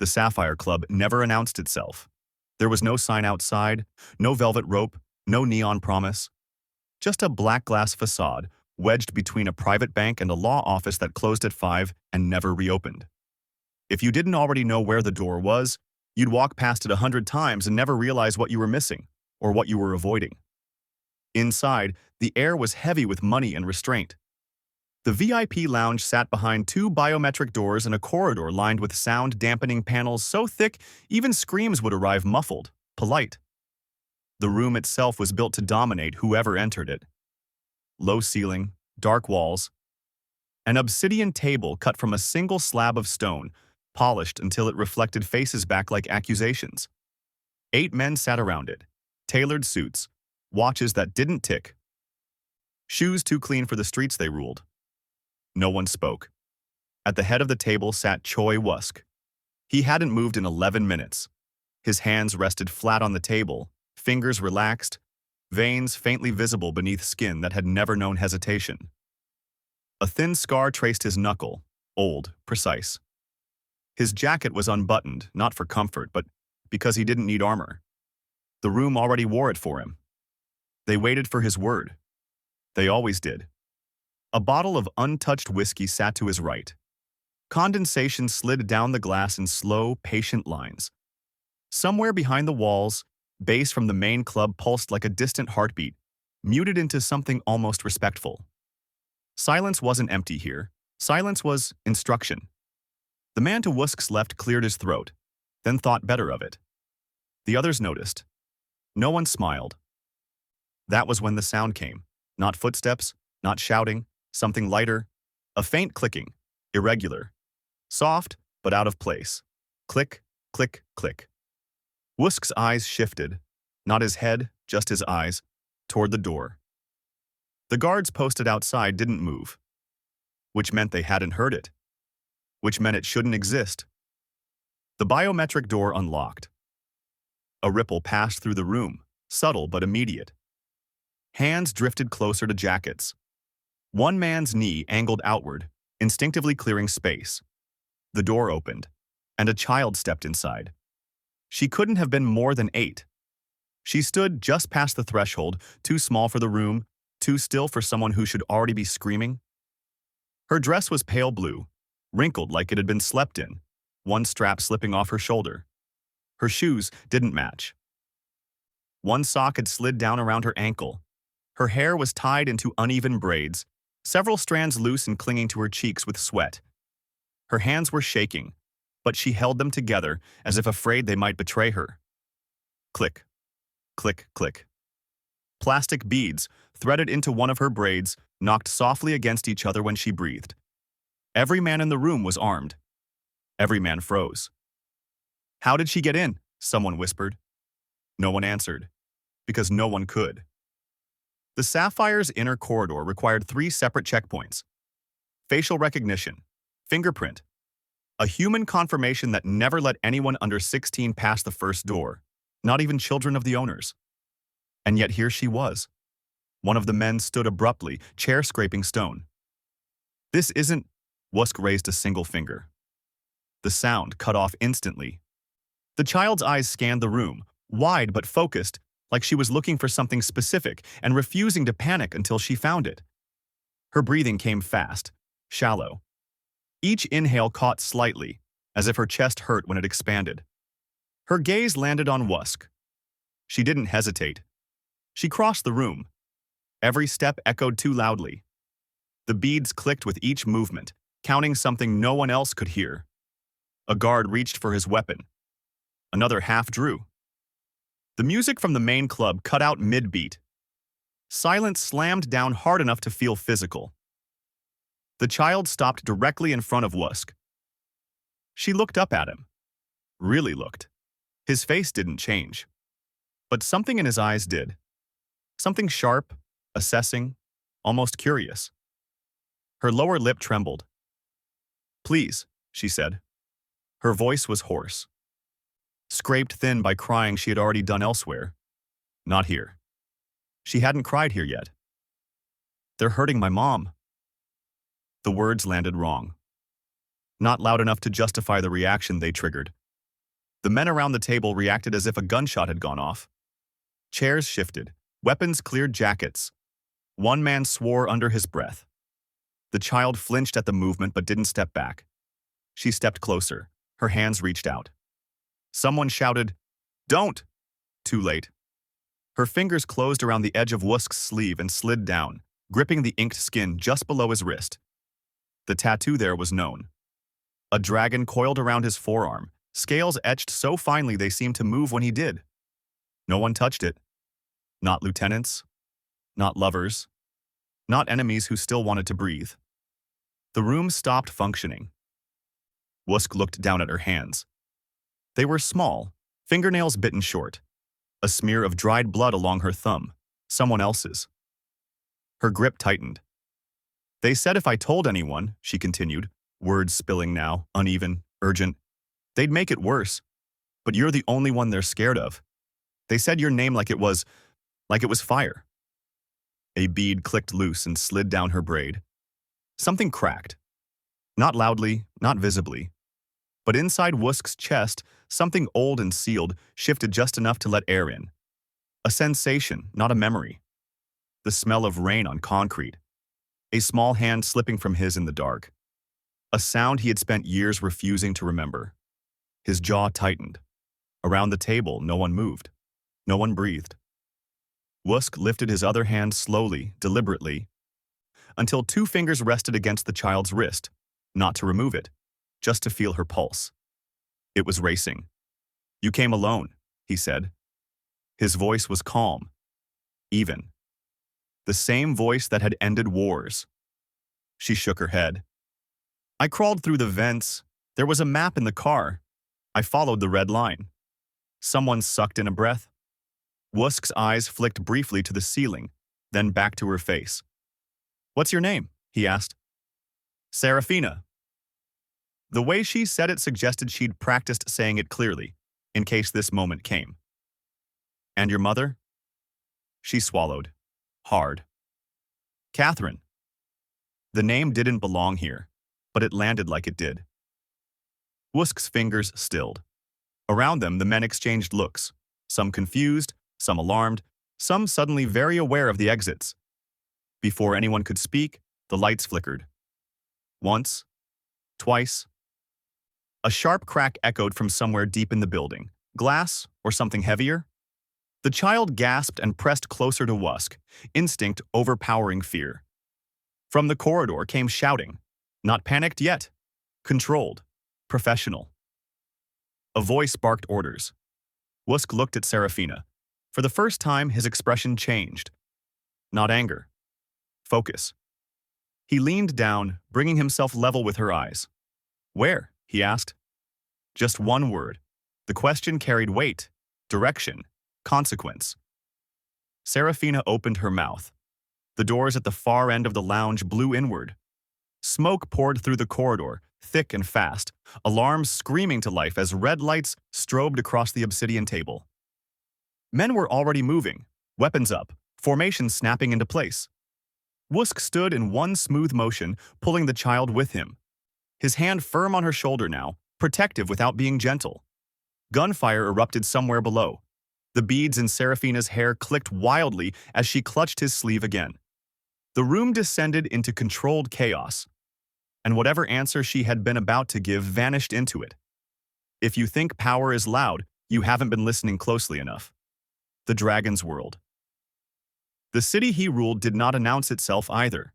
The Sapphire Club never announced itself. There was no sign outside, no velvet rope, no neon promise. Just a black glass facade wedged between a private bank and a law office that closed at 5 and never reopened. If you didn't already know where the door was, you'd walk past it 100 times and never realize what you were missing or what you were avoiding. Inside, the air was heavy with money and restraint. The VIP lounge sat behind 2 biometric doors in a corridor lined with sound-dampening panels so thick even screams would arrive muffled, polite. The room itself was built to dominate whoever entered it. Low ceiling, dark walls, an obsidian table cut from a single slab of stone, polished until it reflected faces back like accusations. 8 men sat around it, tailored suits, watches that didn't tick, shoes too clean for the streets they ruled. No one spoke. At the head of the table sat Choi Wusk. He hadn't moved in 11 minutes. His hands rested flat on the table, fingers relaxed, veins faintly visible beneath skin that had never known hesitation. A thin scar traced his knuckle, old, precise. His jacket was unbuttoned, not for comfort, but because he didn't need armor. The room already wore it for him. They waited for his word. They always did. A bottle of untouched whiskey sat to his right. Condensation slid down the glass in slow, patient lines. Somewhere behind the walls, bass from the main club pulsed like a distant heartbeat, muted into something almost respectful. Silence wasn't empty here. Silence was instruction. The man to Wusk's left cleared his throat, then thought better of it. The others noticed. No one smiled. That was when the sound came. Not footsteps, not shouting, something lighter, a faint clicking, irregular, soft but out of place. Click, click, click. Wusk's eyes shifted, not his head, just his eyes, toward the door. The guards posted outside didn't move, which meant they hadn't heard it, which meant it shouldn't exist. The biometric door unlocked. A ripple passed through the room, subtle but immediate. Hands drifted closer to jackets. One man's knee angled outward, instinctively clearing space. The door opened, and a child stepped inside. She couldn't have been more than 8. She stood just past the threshold, too small for the room, too still for someone who should already be screaming. Her dress was pale blue, wrinkled like it had been slept in, one strap slipping off her shoulder. Her shoes didn't match. One sock had slid down around her ankle. Her hair was tied into uneven braids, several strands loose and clinging to her cheeks with sweat. Her hands were shaking, but she held them together as if afraid they might betray her. Click, click, click. Plastic beads, threaded into one of her braids, knocked softly against each other when she breathed. Every man in the room was armed. Every man froze. "How did she get in?" someone whispered. No one answered, because no one could. The Sapphire's inner corridor required 3 separate checkpoints. Facial recognition, fingerprint, a human confirmation that never let anyone under 16 pass the first door, not even children of the owners. And yet here she was. One of the men stood abruptly, chair scraping stone. "This isn't..." Wusk raised a single finger. The sound cut off instantly. The child's eyes scanned the room, wide but focused, like she was looking for something specific and refusing to panic until she found it. Her breathing came fast, shallow. Each inhale caught slightly, as if her chest hurt when it expanded. Her gaze landed on Wusk. She didn't hesitate. She crossed the room. Every step echoed too loudly. The beads clicked with each movement, counting something no one else could hear. A guard reached for his weapon. Another half drew. The music from the main club cut out mid-beat. Silence slammed down hard enough to feel physical. The child stopped directly in front of Wusk. She looked up at him. Really looked. His face didn't change. But something in his eyes did. Something sharp, assessing, almost curious. Her lower lip trembled. "Please," she said. Her voice was hoarse, scraped thin by crying she had already done elsewhere. Not here. She hadn't cried here yet. "They're hurting my mom." The words landed wrong. Not loud enough to justify the reaction they triggered, The men around the table reacted as if a gunshot had gone off. Chairs shifted. Weapons cleared jackets. One man swore under his breath. The child flinched at the movement but didn't step back. She stepped closer. Her hands reached out. Someone shouted, "Don't!" Too late. Her fingers closed around the edge of Wusk's sleeve and slid down, gripping the inked skin just below his wrist. The tattoo there was known. A dragon coiled around his forearm, scales etched so finely they seemed to move when he did. No one touched it. Not lieutenants. Not lovers. Not enemies who still wanted to breathe. The room stopped functioning. Wusk looked down at her hands. They were small, fingernails bitten short. A smear of dried blood along her thumb, someone else's. Her grip tightened. "They said if I told anyone," she continued, words spilling now, uneven, urgent, "they'd make it worse. But you're the only one they're scared of. They said your name like it was fire." A bead clicked loose and slid down her braid. Something cracked. Not loudly, not visibly. But inside Wusk's chest, something old and sealed shifted just enough to let air in. A sensation, not a memory. The smell of rain on concrete. A small hand slipping from his in the dark. A sound he had spent years refusing to remember. His jaw tightened. Around the table, no one moved. No one breathed. Wusk lifted his other hand slowly, deliberately, until two fingers rested against the child's wrist, not to remove it, just to feel her pulse. It was racing. "You came alone," he said. His voice was calm, even. The same voice that had ended wars. She shook her head. "I crawled through the vents. There was a map in the car. I followed the red line." Someone sucked in a breath. Wusk's eyes flicked briefly to the ceiling, then back to her face. "What's your name?" he asked. "Serafina." The way she said it suggested she'd practiced saying it clearly, in case this moment came. "And your mother?" She swallowed. Hard. "Catherine." The name didn't belong here, but it landed like it did. Wusk's fingers stilled. Around them, the men exchanged looks, some confused, some alarmed, some suddenly very aware of the exits. Before anyone could speak, the lights flickered. Once. Twice. A sharp crack echoed from somewhere deep in the building. Glass, or something heavier? The child gasped and pressed closer to Wusk, instinct overpowering fear. From the corridor came shouting. Not panicked yet. Controlled. Professional. A voice barked orders. Wusk looked at Serafina. For the first time, his expression changed. Not anger. Focus. He leaned down, bringing himself level with her eyes. "Where?" he asked. Just one word. The question carried weight, direction, consequence. Serafina opened her mouth. The doors at the far end of the lounge blew inward. Smoke poured through the corridor, thick and fast, alarms screaming to life as red lights strobed across the obsidian table. Men were already moving, weapons up, formations snapping into place. Wusk stood in one smooth motion, pulling the child with him. His hand firm on her shoulder now, protective without being gentle. Gunfire erupted somewhere below. The beads in Serafina's hair clicked wildly as she clutched his sleeve again. The room descended into controlled chaos, and whatever answer she had been about to give vanished into it. If you think power is loud, you haven't been listening closely enough. The dragon's world. The city he ruled did not announce itself either.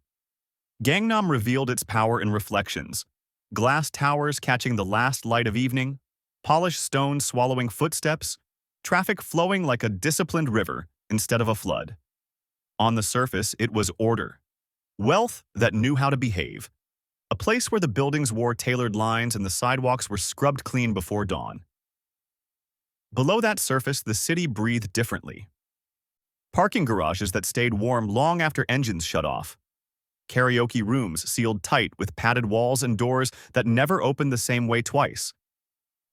Gangnam revealed its power in reflections. Glass towers catching the last light of evening, polished stone swallowing footsteps, traffic flowing like a disciplined river instead of a flood. On the surface, it was order. Wealth that knew how to behave. A place where the buildings wore tailored lines and the sidewalks were scrubbed clean before dawn. Below that surface, the city breathed differently. Parking garages that stayed warm long after engines shut off. Karaoke rooms sealed tight with padded walls and doors that never opened the same way twice.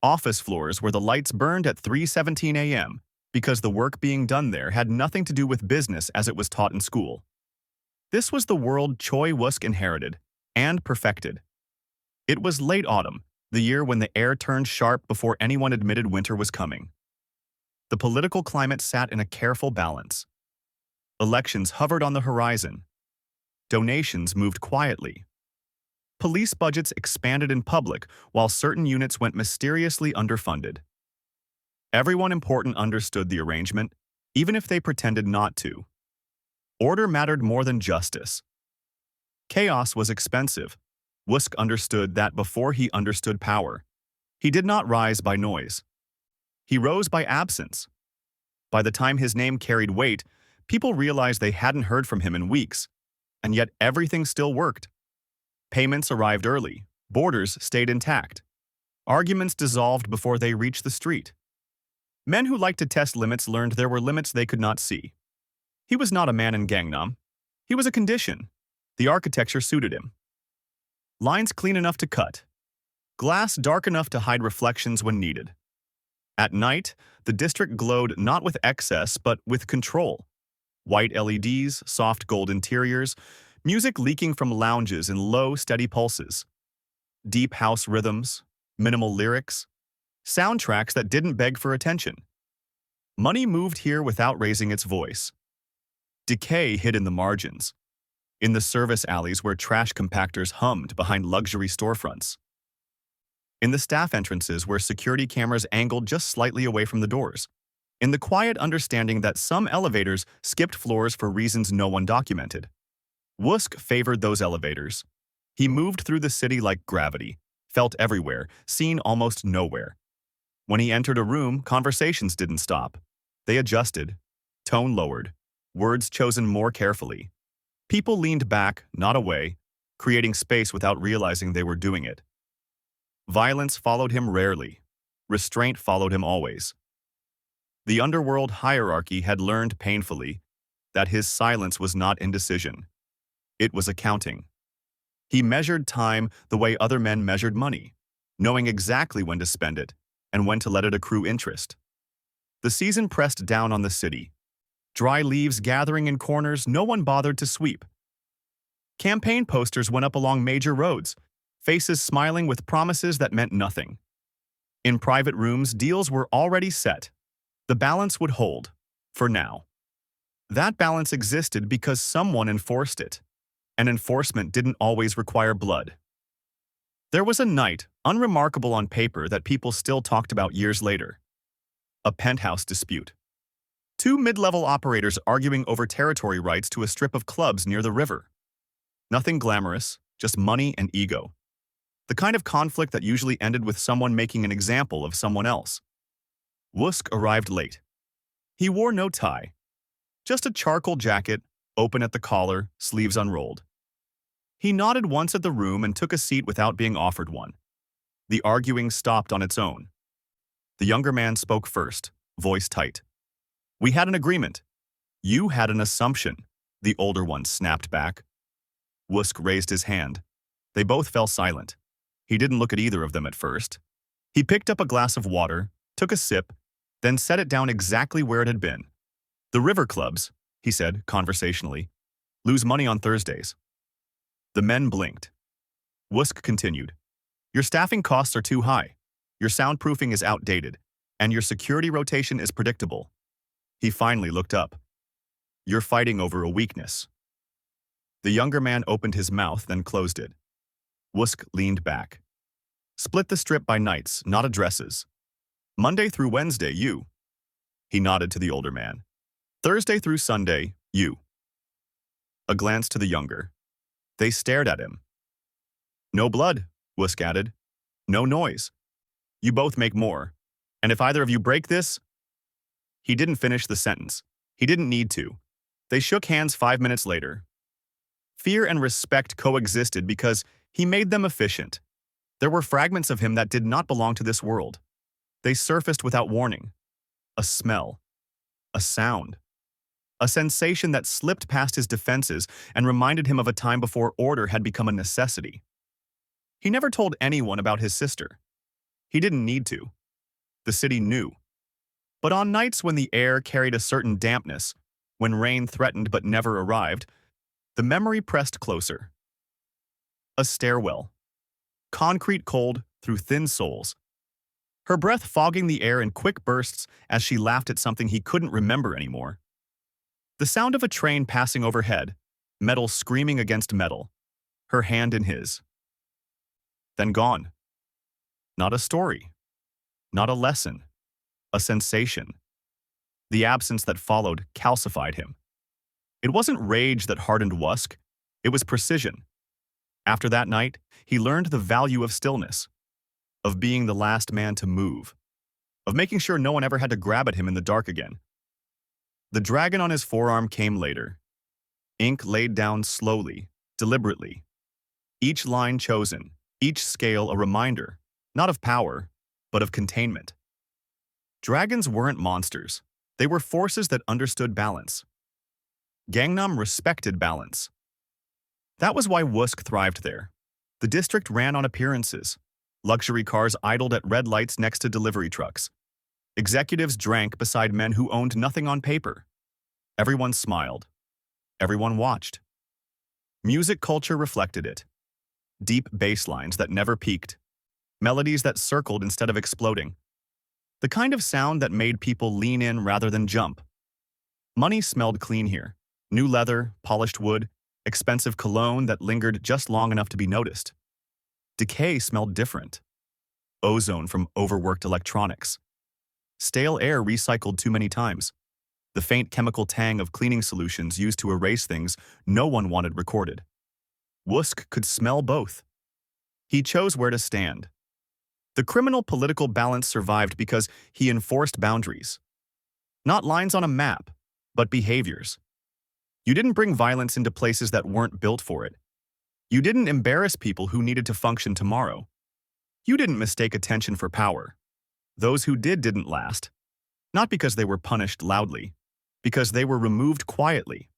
Office floors where the lights burned at 3:17 a.m. because the work being done there had nothing to do with business as it was taught in school. This was the world Choi Wusk inherited and perfected. It was late autumn. the year when the air turned sharp before anyone admitted winter was coming. The political climate sat in a careful balance. Elections hovered on the horizon. Donations moved quietly. Police budgets expanded in public, while certain units went mysteriously underfunded. Everyone important understood the arrangement, even if they pretended not to. Order mattered more than justice. Chaos was expensive. Wusk understood that before he understood power. He did not rise by noise. He rose by absence. By the time his name carried weight, people realized they hadn't heard from him in weeks, and yet everything still worked. Payments arrived early. Borders stayed intact. Arguments dissolved before they reached the street. Men who liked to test limits learned there were limits they could not see. He was not a man in Gangnam. He was a condition. The architecture suited him. Lines clean enough to cut. Glass dark enough to hide reflections when needed. At night, the district glowed not with excess but with control. White LEDs, soft gold interiors, music leaking from lounges in low, steady pulses. Deep house rhythms, minimal lyrics, soundtracks that didn't beg for attention. Money moved here without raising its voice. Decay hid in the margins, in the service alleys where trash compactors hummed behind luxury storefronts, in the staff entrances where security cameras angled just slightly away from the doors, in the quiet understanding that some elevators skipped floors for reasons no one documented. Wusk favored those elevators. He moved through the city like gravity, felt everywhere, seen almost nowhere. When he entered a room, conversations didn't stop. They adjusted, tone lowered, words chosen more carefully. People leaned back, not away, creating space without realizing they were doing it. Violence followed him rarely. Restraint followed him always. The underworld hierarchy had learned painfully that his silence was not indecision. It was accounting. He measured time the way other men measured money, knowing exactly when to spend it and when to let it accrue interest. The season pressed down on the city. Dry leaves gathering in corners no one bothered to sweep. Campaign posters went up along major roads, faces smiling with promises that meant nothing. In private rooms, deals were already set. The balance would hold, for now. That balance existed because someone enforced it, and enforcement didn't always require blood. There was a night, unremarkable on paper, that people still talked about years later. A penthouse dispute. Two mid-level operators arguing over territory rights to a strip of clubs near the river. Nothing glamorous, just money and ego. The kind of conflict that usually ended with someone making an example of someone else. Wusk arrived late. He wore no tie. Just a charcoal jacket, open at the collar, sleeves unrolled. He nodded once at the room and took a seat without being offered one. The arguing stopped on its own. The younger man spoke first, voice tight. "We had an agreement. You had an assumption," the older one snapped back. Wusk raised his hand. They both fell silent. He didn't look at either of them at first. He picked up a glass of water, took a sip, then set it down exactly where it had been. "The river clubs," he said conversationally, "lose money on Thursdays." The men blinked. Wusk continued. "Your staffing costs are too high. Your soundproofing is outdated, and your security rotation is predictable." He finally looked up. "You're fighting over a weakness." The younger man opened his mouth, then closed it. Wusk leaned back. "Split the strip by nights, not addresses. Monday through Wednesday, you." He nodded to the older man. "Thursday through Sunday, you." A glance to the younger. They stared at him. "No blood," Wusk added. "No noise. You both make more. And if either of you break this—" He didn't finish the sentence. He didn't need to. They shook hands 5 minutes later. Fear and respect coexisted because he made them efficient. There were fragments of him that did not belong to this world. They surfaced without warning. A smell. A sound. A sensation that slipped past his defenses and reminded him of a time before order had become a necessity. He never told anyone about his sister. He didn't need to. The city knew. But on nights when the air carried a certain dampness, when rain threatened but never arrived, the memory pressed closer. A stairwell. Concrete cold, through thin soles, her breath fogging the air in quick bursts as she laughed at something he couldn't remember anymore. The sound of a train passing overhead, metal screaming against metal, her hand in his. Then gone. Not a story. Not a lesson. A sensation. The absence that followed calcified him. It wasn't rage that hardened Wusk. It was precision. After that night, he learned the value of stillness, of being the last man to move, of making sure no one ever had to grab at him in the dark again. The dragon on his forearm came later. Ink laid down slowly, deliberately. Each line chosen, each scale a reminder, not of power, but of containment. Dragons weren't monsters. They were forces that understood balance. Gangnam respected balance. That was why Wusk thrived there. The district ran on appearances. Luxury cars idled at red lights next to delivery trucks. Executives drank beside men who owned nothing on paper. Everyone smiled. Everyone watched. Music culture reflected it. Deep bass lines that never peaked. Melodies that circled instead of exploding. The kind of sound that made people lean in rather than jump. Money smelled clean here. New leather, polished wood, expensive cologne that lingered just long enough to be noticed. Decay smelled different. Ozone from overworked electronics. Stale air recycled too many times. The faint chemical tang of cleaning solutions used to erase things no one wanted recorded. Wusk could smell both. He chose where to stand. The criminal-political balance survived because he enforced boundaries. Not lines on a map, but behaviors. You didn't bring violence into places that weren't built for it. You didn't embarrass people who needed to function tomorrow. You didn't mistake attention for power. Those who didn't last. Not because they were punished loudly, because they were removed quietly.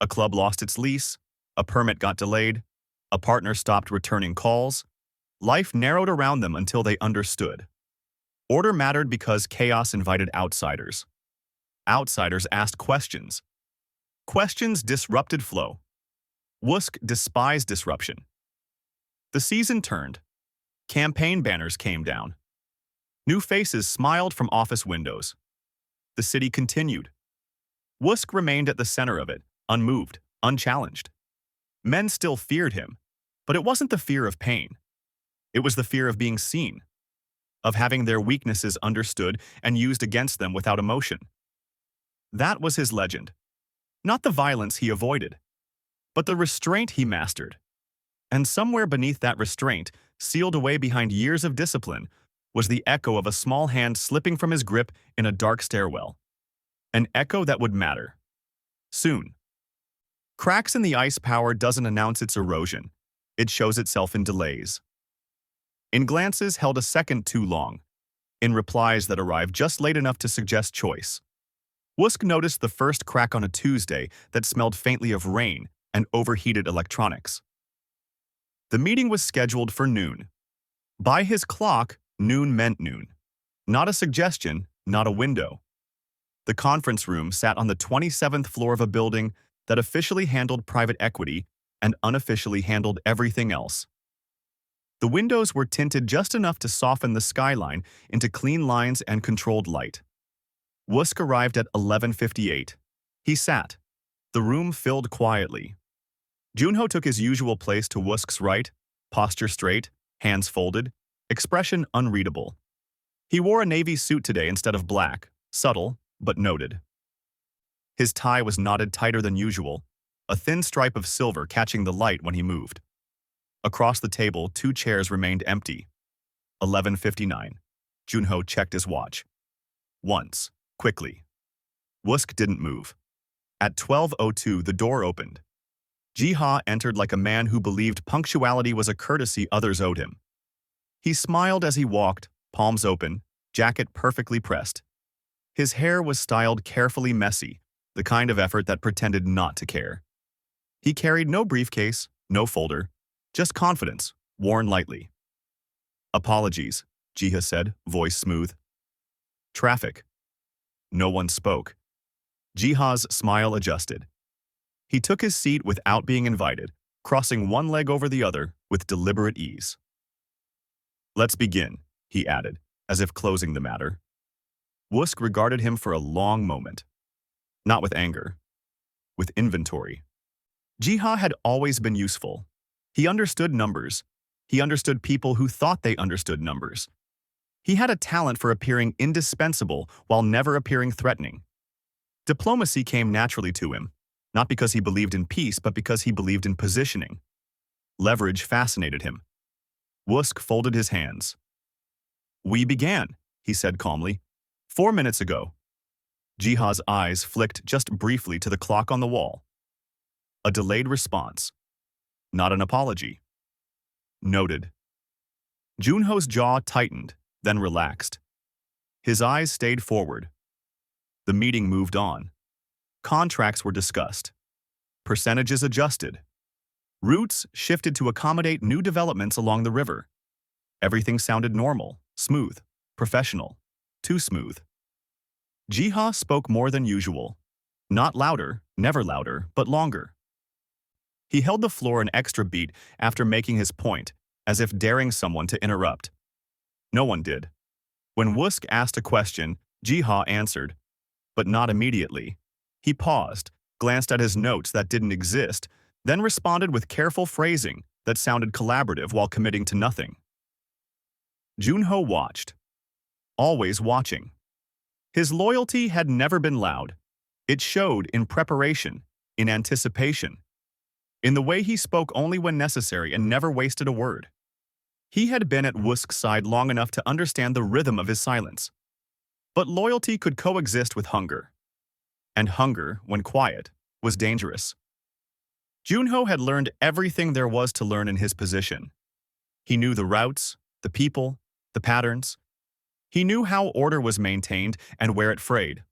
A club lost its lease, a permit got delayed, a partner stopped returning calls. Life narrowed around them until they understood. Order mattered because chaos invited outsiders. Outsiders asked questions. Questions disrupted flow. Wusk despised disruption. The season turned. Campaign banners came down. New faces smiled from office windows. The city continued. Wusk remained at the center of it, unmoved, unchallenged. Men still feared him, but it wasn't the fear of pain. It was the fear of being seen, of having their weaknesses understood and used against them without emotion. That was his legend. Not the violence he avoided, but the restraint he mastered. And somewhere beneath that restraint, sealed away behind years of discipline, was the echo of a small hand slipping from his grip in a dark stairwell. An echo that would matter. Soon. Cracks in the ice power doesn't announce its erosion. It shows itself in delays. In glances held a second too long. In replies that arrived just late enough to suggest choice. Wusk noticed the first crack on a Tuesday that smelled faintly of rain and overheated electronics. The meeting was scheduled for noon. By his clock, noon meant noon. Not a suggestion, not a window. The conference room sat on the 27th floor of a building that officially handled private equity and unofficially handled everything else. The windows were tinted just enough to soften the skyline into clean lines and controlled light. Wusk arrived at 11:58. He sat. The room filled quietly. Junho took his usual place to Wusk's right, posture straight, hands folded, expression unreadable. He wore a navy suit today instead of black, subtle, but noted. His tie was knotted tighter than usual, a thin stripe of silver catching the light when he moved. Across the table, 2 chairs remained empty. 11:59. Junho checked his watch. Once, quickly. Wusk didn't move. At 12:02, the door opened. Jiha entered like a man who believed punctuality was a courtesy others owed him. He smiled as he walked, palms open, jacket perfectly pressed. His hair was styled carefully messy, the kind of effort that pretended not to care. He carried no briefcase, no folder, just confidence, worn lightly. Apologies, Jiha said, voice smooth. Traffic. No one spoke. Jiha's smile adjusted. He took his seat without being invited, crossing one leg over the other with deliberate ease. Let's begin, he added, as if closing the matter. Wusk regarded him for a long moment. Not with anger, with inventory. Jiha had always been useful. He understood numbers. He understood people who thought they understood numbers. He had a talent for appearing indispensable while never appearing threatening. Diplomacy came naturally to him, not because he believed in peace, but because he believed in positioning. Leverage fascinated him. Wusk folded his hands. We began, he said calmly. 4 minutes ago. Jiha's eyes flicked just briefly to the clock on the wall. A delayed response. Not an apology. Noted. Junho's jaw tightened, then relaxed. His eyes stayed forward. The meeting moved on. Contracts were discussed. Percentages adjusted. Routes shifted to accommodate new developments along the river. Everything sounded normal, smooth, professional, too smooth. Jiha spoke more than usual. Not louder, never louder, but longer. He held the floor an extra beat after making his point, as if daring someone to interrupt. No one did. When Wusk asked a question, Jiha answered, but not immediately. He paused, glanced at his notes that didn't exist, then responded with careful phrasing that sounded collaborative while committing to nothing. Junho watched. Always watching. His loyalty had never been loud. It showed in preparation, in anticipation, in the way he spoke only when necessary and never wasted a word. He had been at Wusk's side long enough to understand the rhythm of his silence. But loyalty could coexist with hunger. And hunger, when quiet, was dangerous. Junho had learned everything there was to learn in his position. He knew the routes, the people, the patterns. He knew how order was maintained and where it frayed.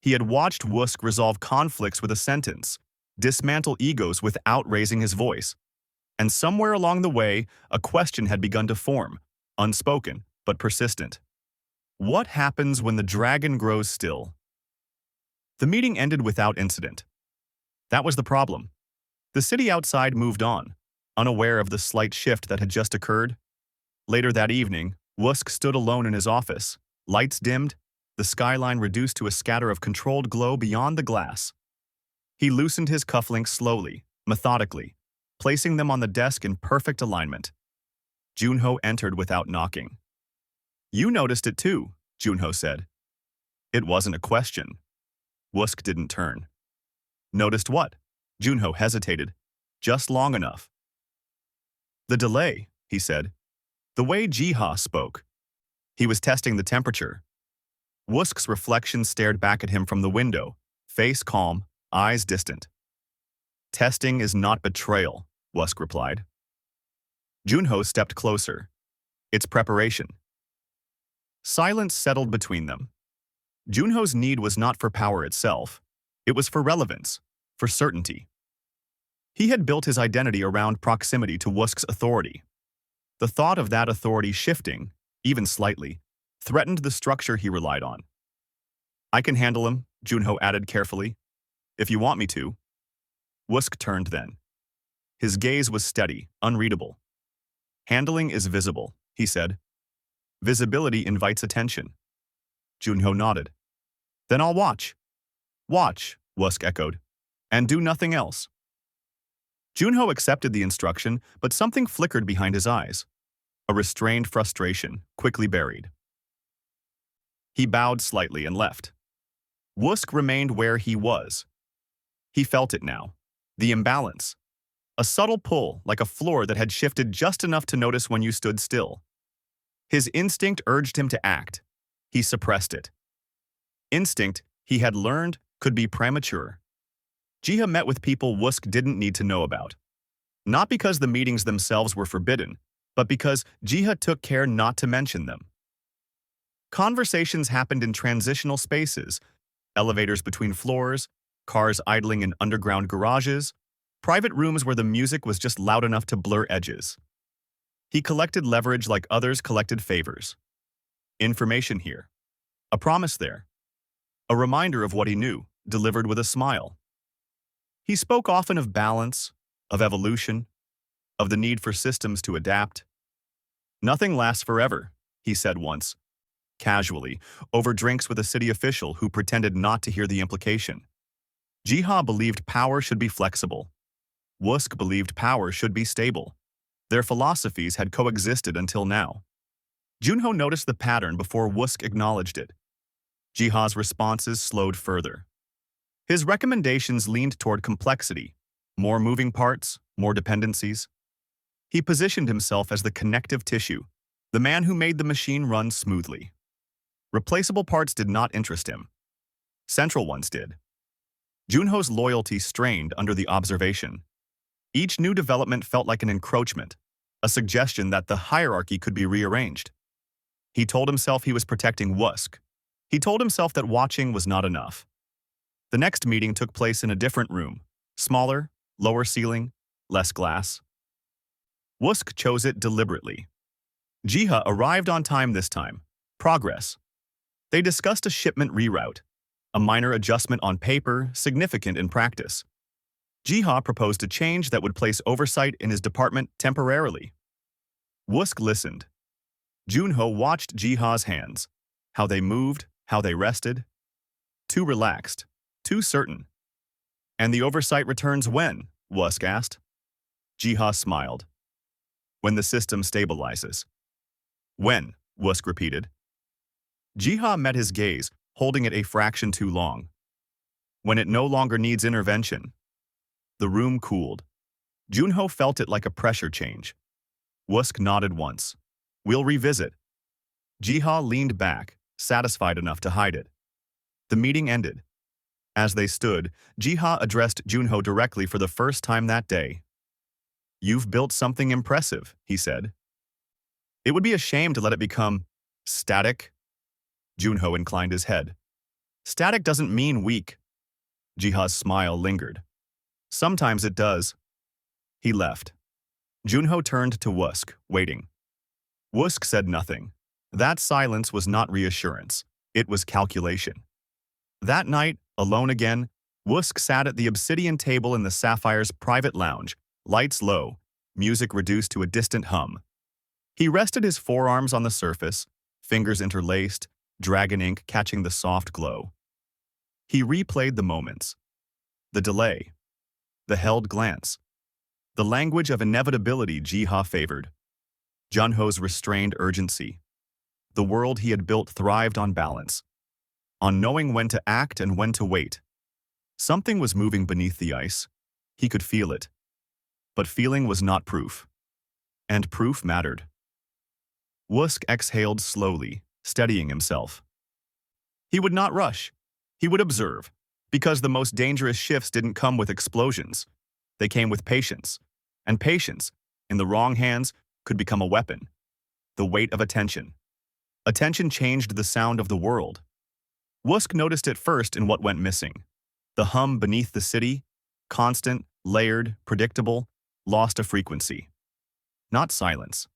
He had watched Wusk resolve conflicts with a sentence, dismantle egos without raising his voice. And somewhere along the way, a question had begun to form, unspoken but persistent. What happens when the dragon grows still? The meeting ended without incident. That was the problem. The city outside moved on, unaware of the slight shift that had just occurred. Later that evening, Wusk stood alone in his office, lights dimmed, the skyline reduced to a scatter of controlled glow beyond the glass. He loosened his cufflinks slowly, methodically, placing them on the desk in perfect alignment. Junho entered without knocking. You noticed it too, Junho said. It wasn't a question. Wusk didn't turn. Noticed what? Junho hesitated, just long enough. The delay, he said. The way Jiha spoke. He was testing the temperature. Wusk's reflection stared back at him from the window, face calm, eyes distant. Testing is not betrayal, Wusk replied. Junho stepped closer. It's preparation. Silence settled between them. Junho's need was not for power itself. It was for relevance, for certainty. He had built his identity around proximity to Wusk's authority. The thought of that authority shifting, even slightly, threatened the structure he relied on. I can handle him, Junho added carefully. If you want me to. Wusk turned then. His gaze was steady, unreadable. Handling is visible, he said. Visibility invites attention. Junho nodded. Then I'll watch. Watch, Wusk echoed. And do nothing else. Junho accepted the instruction, but something flickered behind his eyes. A restrained frustration, quickly buried. He bowed slightly and left. Wusk remained where he was. He felt it now. The imbalance. A subtle pull, like a floor that had shifted just enough to notice when you stood still. His instinct urged him to act. He suppressed it. Instinct, he had learned, could be premature. Jiha met with people Wusk didn't need to know about. Not because the meetings themselves were forbidden, but because Jiha took care not to mention them. Conversations happened in transitional spaces, elevators between floors, cars idling in underground garages, private rooms where the music was just loud enough to blur edges. He collected leverage like others collected favors. Information here. A promise there. A reminder of what he knew, delivered with a smile. He spoke often of balance, of evolution, of the need for systems to adapt. Nothing lasts forever, he said once, casually, over drinks with a city official who pretended not to hear the implication. Jiha believed power should be flexible. Wusk believed power should be stable. Their philosophies had coexisted until now. Junho noticed the pattern before Wusk acknowledged it. Jiha's responses slowed further. His recommendations leaned toward complexity, more moving parts, more dependencies. He positioned himself as the connective tissue, the man who made the machine run smoothly. Replaceable parts did not interest him. Central ones did. Junho's loyalty strained under the observation. Each new development felt like an encroachment, a suggestion that the hierarchy could be rearranged. He told himself he was protecting Wusk. He told himself that watching was not enough. The next meeting took place in a different room, smaller, lower ceiling, less glass. Wusk chose it deliberately. Jiha arrived on time this time. Progress. They discussed a shipment reroute, a minor adjustment on paper, significant in practice. Jiha proposed a change that would place oversight in his department temporarily. Wusk listened. Junho watched Jiha's hands, how they moved, how they rested. Too relaxed, too certain. And the oversight returns when? Wusk asked. Jiha smiled. When the system stabilizes. When? Wusk repeated. Jiha met his gaze, holding it a fraction too long. When it no longer needs intervention. The room cooled. Junho felt it like a pressure change. Wusk nodded once. We'll revisit. Jiha leaned back, satisfied enough to hide it. The meeting ended. As they stood, Jiha addressed Junho directly for the first time that day. You've built something impressive, he said. It would be a shame to let it become static. Junho inclined his head. Static doesn't mean weak. Jiha's smile lingered. Sometimes it does. He left. Junho turned to Wusk, waiting. Wusk said nothing. That silence was not reassurance. It was calculation. That night, alone again, Wusk sat at the obsidian table in the Sapphire's private lounge, lights low, music reduced to a distant hum. He rested his forearms on the surface, fingers interlaced, dragon ink catching the soft glow. He replayed the moments. The delay. The held glance. The language of inevitability Jiha favored. Junho's restrained urgency. The world he had built thrived on balance, on knowing when to act and when to wait. Something was moving beneath the ice. He could feel it. But feeling was not proof. And proof mattered. Wusk exhaled slowly, steadying himself. He would not rush. He would observe, because the most dangerous shifts didn't come with explosions. They came with patience. And patience, in the wrong hands, could become a weapon. The weight of attention. Attention changed the sound of the world. Wusk noticed it first in what went missing. The hum beneath the city, constant, layered, predictable, lost a frequency. Not silence.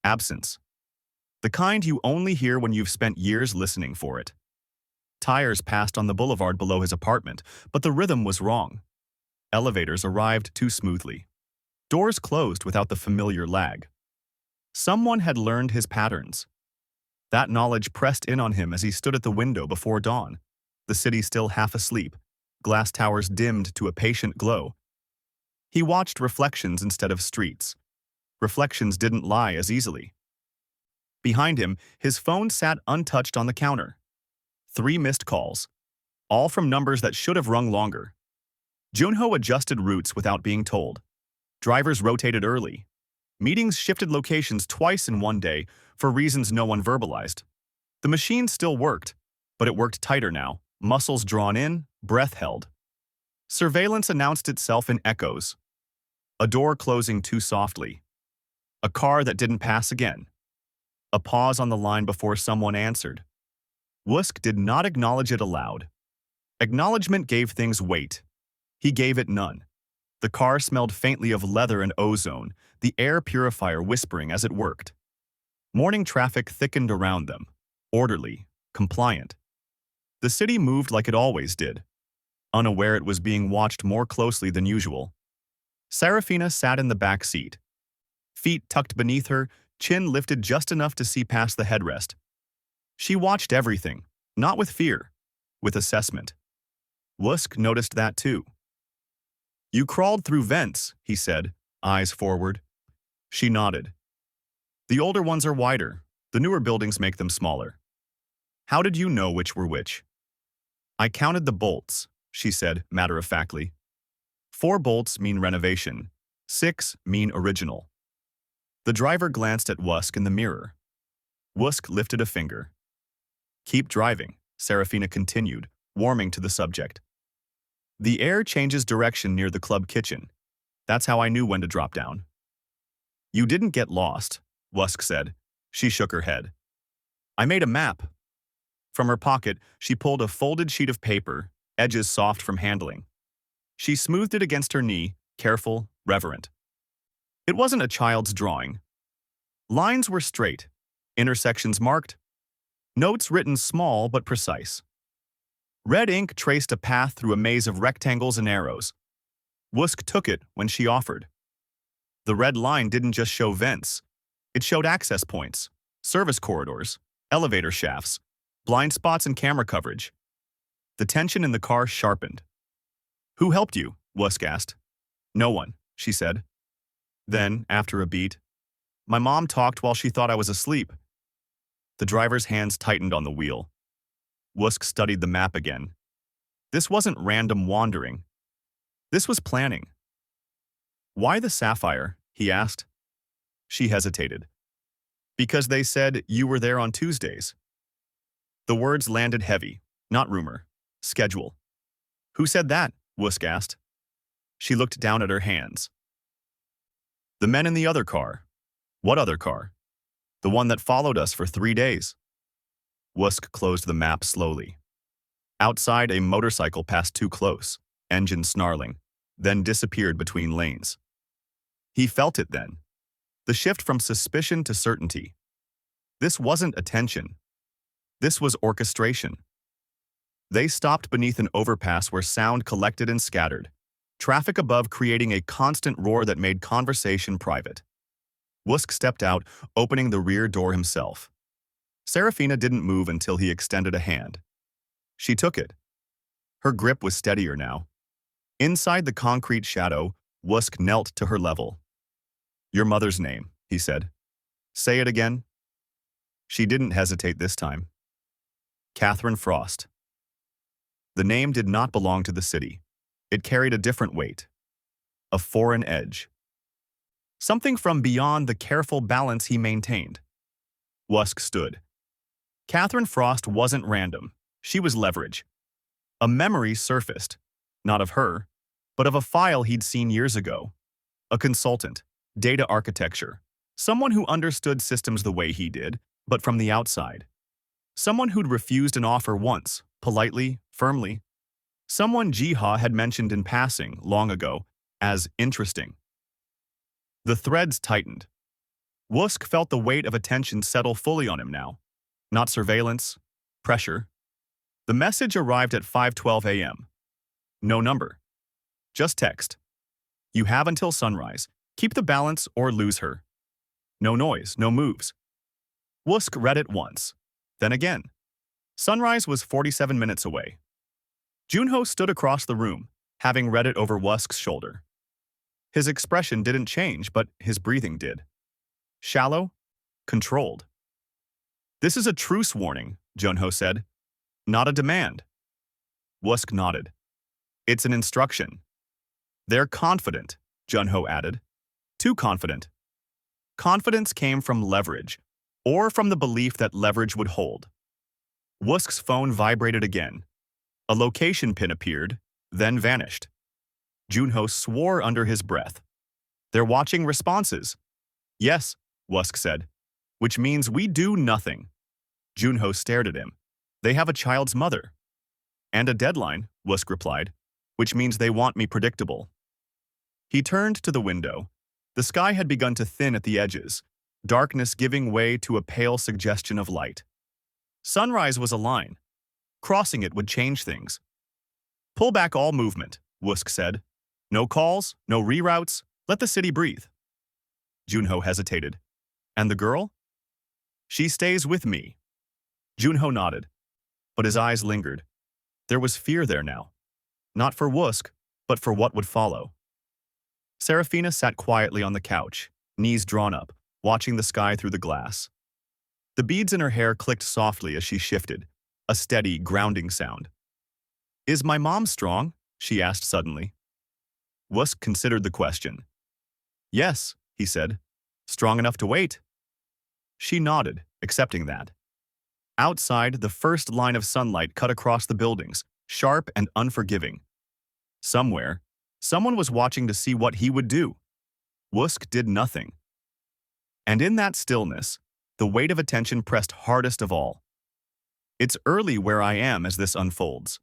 Absence. The kind you only hear when you've spent years listening for it. Tires passed on the boulevard below his apartment, but the rhythm was wrong. Elevators arrived too smoothly. Doors closed without the familiar lag. Someone had learned his patterns. That knowledge pressed in on him as he stood at the window before dawn, the city still half asleep, glass towers dimmed to a patient glow. He watched reflections instead of streets. Reflections didn't lie as easily. Behind him, his phone sat untouched on the counter. 3 missed calls, all from numbers that should have rung longer. Junho adjusted routes without being told. Drivers rotated early. Meetings shifted locations twice in one day for reasons no one verbalized. The machine still worked, but it worked tighter now, muscles drawn in, breath held. Surveillance announced itself in echoes. A door closing too softly. A car that didn't pass again. A pause on the line before someone answered. Wusk did not acknowledge it aloud. Acknowledgement gave things weight. He gave it none. The car smelled faintly of leather and ozone, the air purifier whispering as it worked. Morning traffic thickened around them, orderly, compliant. The city moved like it always did, unaware it was being watched more closely than usual. Serafina sat in the back seat. Feet tucked beneath her, chin lifted just enough to see past the headrest. She watched everything, not with fear, with assessment. Wusk noticed that too. "You crawled through vents," he said, eyes forward. She nodded. "The older ones are wider. The newer buildings make them smaller." "How did you know which were which?" "I counted the bolts," she said matter-of-factly. 4 bolts mean renovation. 6 mean original. The driver glanced at Wusk in the mirror. Wusk lifted a finger. "Keep driving," Serafina continued, warming to the subject. "The air changes direction near the club kitchen. That's how I knew when to drop down." "You didn't get lost," Wusk said. She shook her head. "I made a map." From her pocket, she pulled a folded sheet of paper, edges soft from handling. She smoothed it against her knee, careful, reverent. It wasn't a child's drawing. Lines were straight, intersections marked, notes written small but precise. Red ink traced a path through a maze of rectangles and arrows. Wusk took it when she offered. The red line didn't just show vents. It showed access points, service corridors, elevator shafts, blind spots and camera coverage. The tension in the car sharpened. "Who helped you?" Wusk asked. "No one," she said. Then, after a beat, "My mom talked while she thought I was asleep." The driver's hands tightened on the wheel. Wusk studied the map again. This wasn't random wandering. This was planning. "Why the sapphire?" he asked. She hesitated. "Because they said you were there on Tuesdays." The words landed heavy, not rumor, schedule. "Who said that?" Wusk asked. She looked down at her hands. "The men in the other car." "What other car?" "The one that followed us for 3 days." Wusk closed the map slowly. Outside, a motorcycle passed too close, engine snarling, then disappeared between lanes. He felt it then. The shift from suspicion to certainty. This wasn't attention. This was orchestration. They stopped beneath an overpass where sound collected and scattered, traffic above creating a constant roar that made conversation private. Wusk stepped out, opening the rear door himself. Serafina didn't move until he extended a hand. She took it. Her grip was steadier now. Inside the concrete shadow, Wusk knelt to her level. "Your mother's name," he said. "Say it again." She didn't hesitate this time. Catherine Frost. The name did not belong to the city. It carried a different weight. A foreign edge. Something from beyond the careful balance he maintained. Wusk stood. Catherine Frost wasn't random. She was leverage. A memory surfaced, not of her, but of a file he'd seen years ago. A consultant, data architecture, someone who understood systems the way he did, but from the outside. Someone who'd refused an offer once, politely, firmly. Someone Jiha had mentioned in passing, long ago, as interesting. The threads tightened. Wusk felt the weight of attention settle fully on him now. Not surveillance, pressure. The message arrived at 5:12 a.m. No number. Just text. "You have until sunrise. Keep the balance or lose her." No noise, no moves. Wusk read it once, then again. Sunrise was 47 minutes away. Junho stood across the room, having read it over Wusk's shoulder. His expression didn't change, but his breathing did. Shallow, controlled. "This is a truce warning," Junho said. "Not a demand." Wusk nodded. "It's an instruction." "They're confident," Junho added. "Too confident." Confidence came from leverage, or from the belief that leverage would hold. Wusk's phone vibrated again. A location pin appeared, then vanished. Junho swore under his breath. "They're watching responses." "Yes," Wusk said, "which means we do nothing." Junho stared at him. "They have a child's mother." "And a deadline," Wusk replied, "which means they want me predictable." He turned to the window. The sky had begun to thin at the edges, darkness giving way to a pale suggestion of light. Sunrise was a line. Crossing it would change things. "Pull back all movement," Wusk said. "No calls, no reroutes. Let the city breathe." Junho hesitated. And the girl? She stays with me. Junho nodded, but his eyes lingered. There was fear there now. Not for Wusk, but for what would follow. Serafina sat quietly on the couch, knees drawn up, watching the sky through the glass. The beads in her hair clicked softly as she shifted, a steady, grounding sound. Is my mom strong? She asked suddenly. Wusk considered the question. Yes, he said. Strong enough to wait. She nodded, accepting that. Outside, the first line of sunlight cut across the buildings, sharp and unforgiving. Somewhere, someone was watching to see what he would do. Wusk did nothing. And in that stillness, the weight of attention pressed hardest of all. It's early where I am as this unfolds.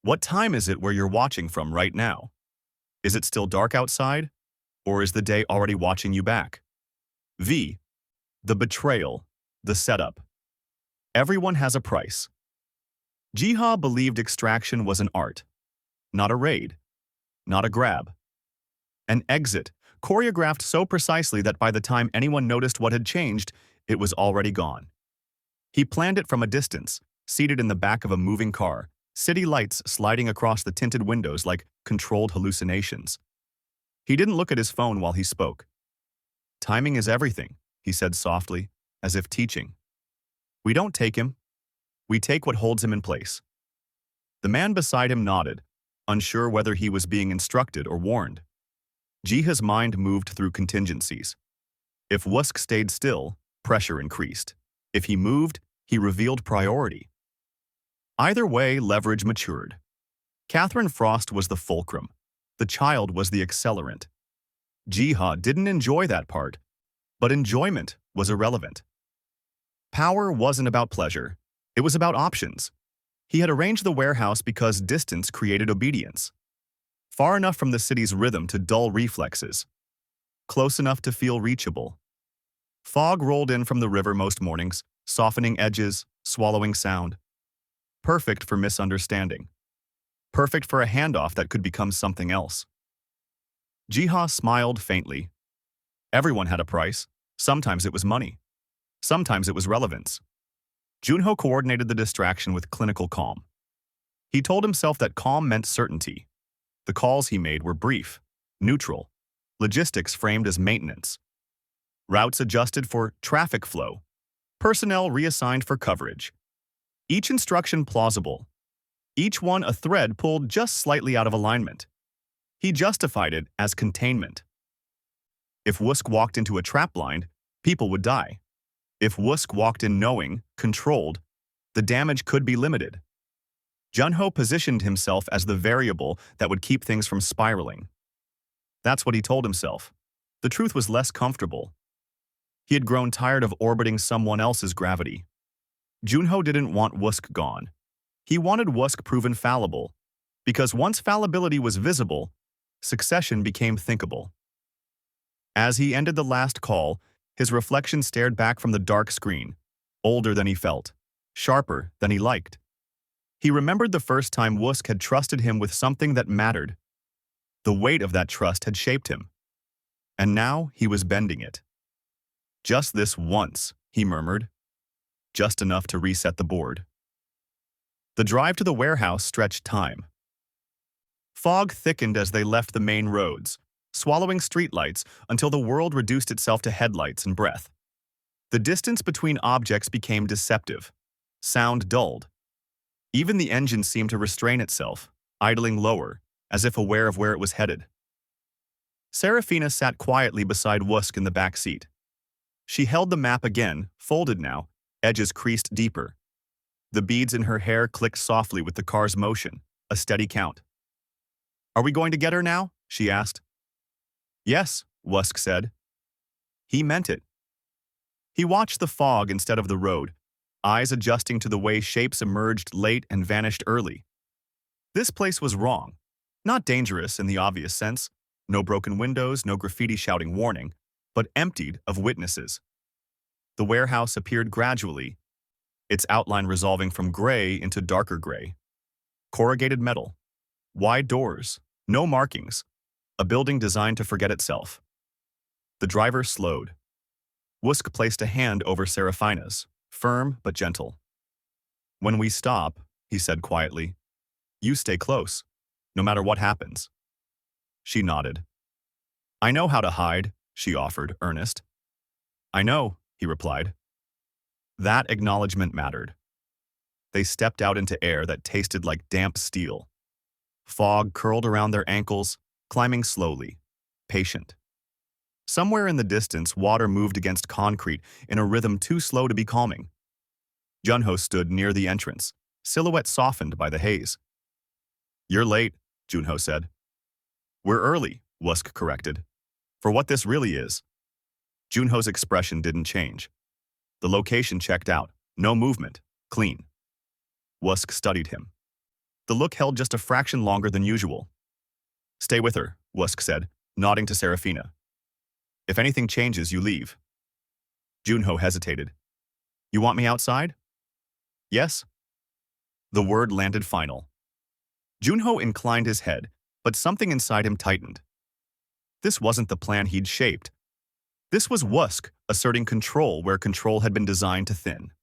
What time is it where you're watching from right now? Is it still dark outside? Or is the day already watching you back? V. The betrayal. The setup. Everyone has a price. Jiha believed extraction was an art. Not a raid. Not a grab. An exit, choreographed so precisely that by the time anyone noticed what had changed, it was already gone. He planned it from a distance, seated in the back of a moving car, city lights sliding across the tinted windows like controlled hallucinations. He didn't look at his phone while he spoke. Timing is everything, he said softly, as if teaching. We don't take him. We take what holds him in place. The man beside him nodded, unsure whether he was being instructed or warned. Jiha's mind moved through contingencies. If Wusk stayed still, pressure increased. If he moved, he revealed priority. Either way, leverage matured. Catherine Frost was the fulcrum. The child was the accelerant. Jiha didn't enjoy that part, but enjoyment was irrelevant. Power wasn't about pleasure. It was about options. He had arranged the warehouse because distance created obedience. Far enough from the city's rhythm to dull reflexes. Close enough to feel reachable. Fog rolled in from the river most mornings, softening edges, swallowing sound. Perfect for misunderstanding. Perfect for a handoff that could become something else. Jiha smiled faintly. Everyone had a price. Sometimes it was money. Sometimes it was relevance. Junho coordinated the distraction with clinical calm. He told himself that calm meant certainty. The calls he made were brief, neutral, logistics framed as maintenance. Routes adjusted for traffic flow, personnel reassigned for coverage. Each instruction plausible, each one a thread pulled just slightly out of alignment. He justified it as containment. If Wusk walked into a trap blind, people would die. If Wusk walked in knowing, controlled, the damage could be limited. Junho positioned himself as the variable that would keep things from spiraling. That's what he told himself. The truth was less comfortable. He had grown tired of orbiting someone else's gravity. Junho didn't want Wusk gone. He wanted Wusk proven fallible, because once fallibility was visible, succession became thinkable. As he ended the last call, his reflection stared back from the dark screen, older than he felt, sharper than he liked. He remembered the first time Wusk had trusted him with something that mattered. The weight of that trust had shaped him. And now he was bending it. Just this once, he murmured. Just enough to reset the board. The drive to the warehouse stretched time. Fog thickened as they left the main roads, swallowing streetlights until the world reduced itself to headlights and breath. The distance between objects became deceptive. Sound dulled. Even the engine seemed to restrain itself, idling lower, as if aware of where it was headed. Serafina sat quietly beside Wusk in the back seat. She held the map again, folded now, edges creased deeper. The beads in her hair clicked softly with the car's motion, a steady count. Are we going to get her now? She asked. Yes, Wusk said. He meant it. He watched the fog instead of the road, eyes adjusting to the way shapes emerged late and vanished early. This place was wrong. Not dangerous in the obvious sense. No broken windows, no graffiti shouting warning, but emptied of witnesses. The warehouse appeared gradually, its outline resolving from gray into darker gray. Corrugated metal. Wide doors. No markings. A building designed to forget itself. The driver slowed. Wusk placed a hand over Seraphina's, firm but gentle. "When we stop," he said quietly, "you stay close, no matter what happens." She nodded. "I know how to hide," she offered, earnest. "I know," he replied. That acknowledgement mattered. They stepped out into air that tasted like damp steel. Fog curled around their ankles, climbing slowly, patient. Somewhere in the distance, water moved against concrete in a rhythm too slow to be calming. Junho stood near the entrance, silhouette softened by the haze. "You're late," Junho said. "We're early," Wusk corrected. "For what this really is." Junho's expression didn't change. The location checked out. No movement. Clean. Wusk studied him. The look held just a fraction longer than usual. "Stay with her," Wusk said, nodding to Seraphina. "If anything changes, you leave." Junho hesitated. "You want me outside?" "Yes." The word landed final. Junho inclined his head, but something inside him tightened. This wasn't the plan he'd shaped. This was Wusk asserting control where control had been designed to thin.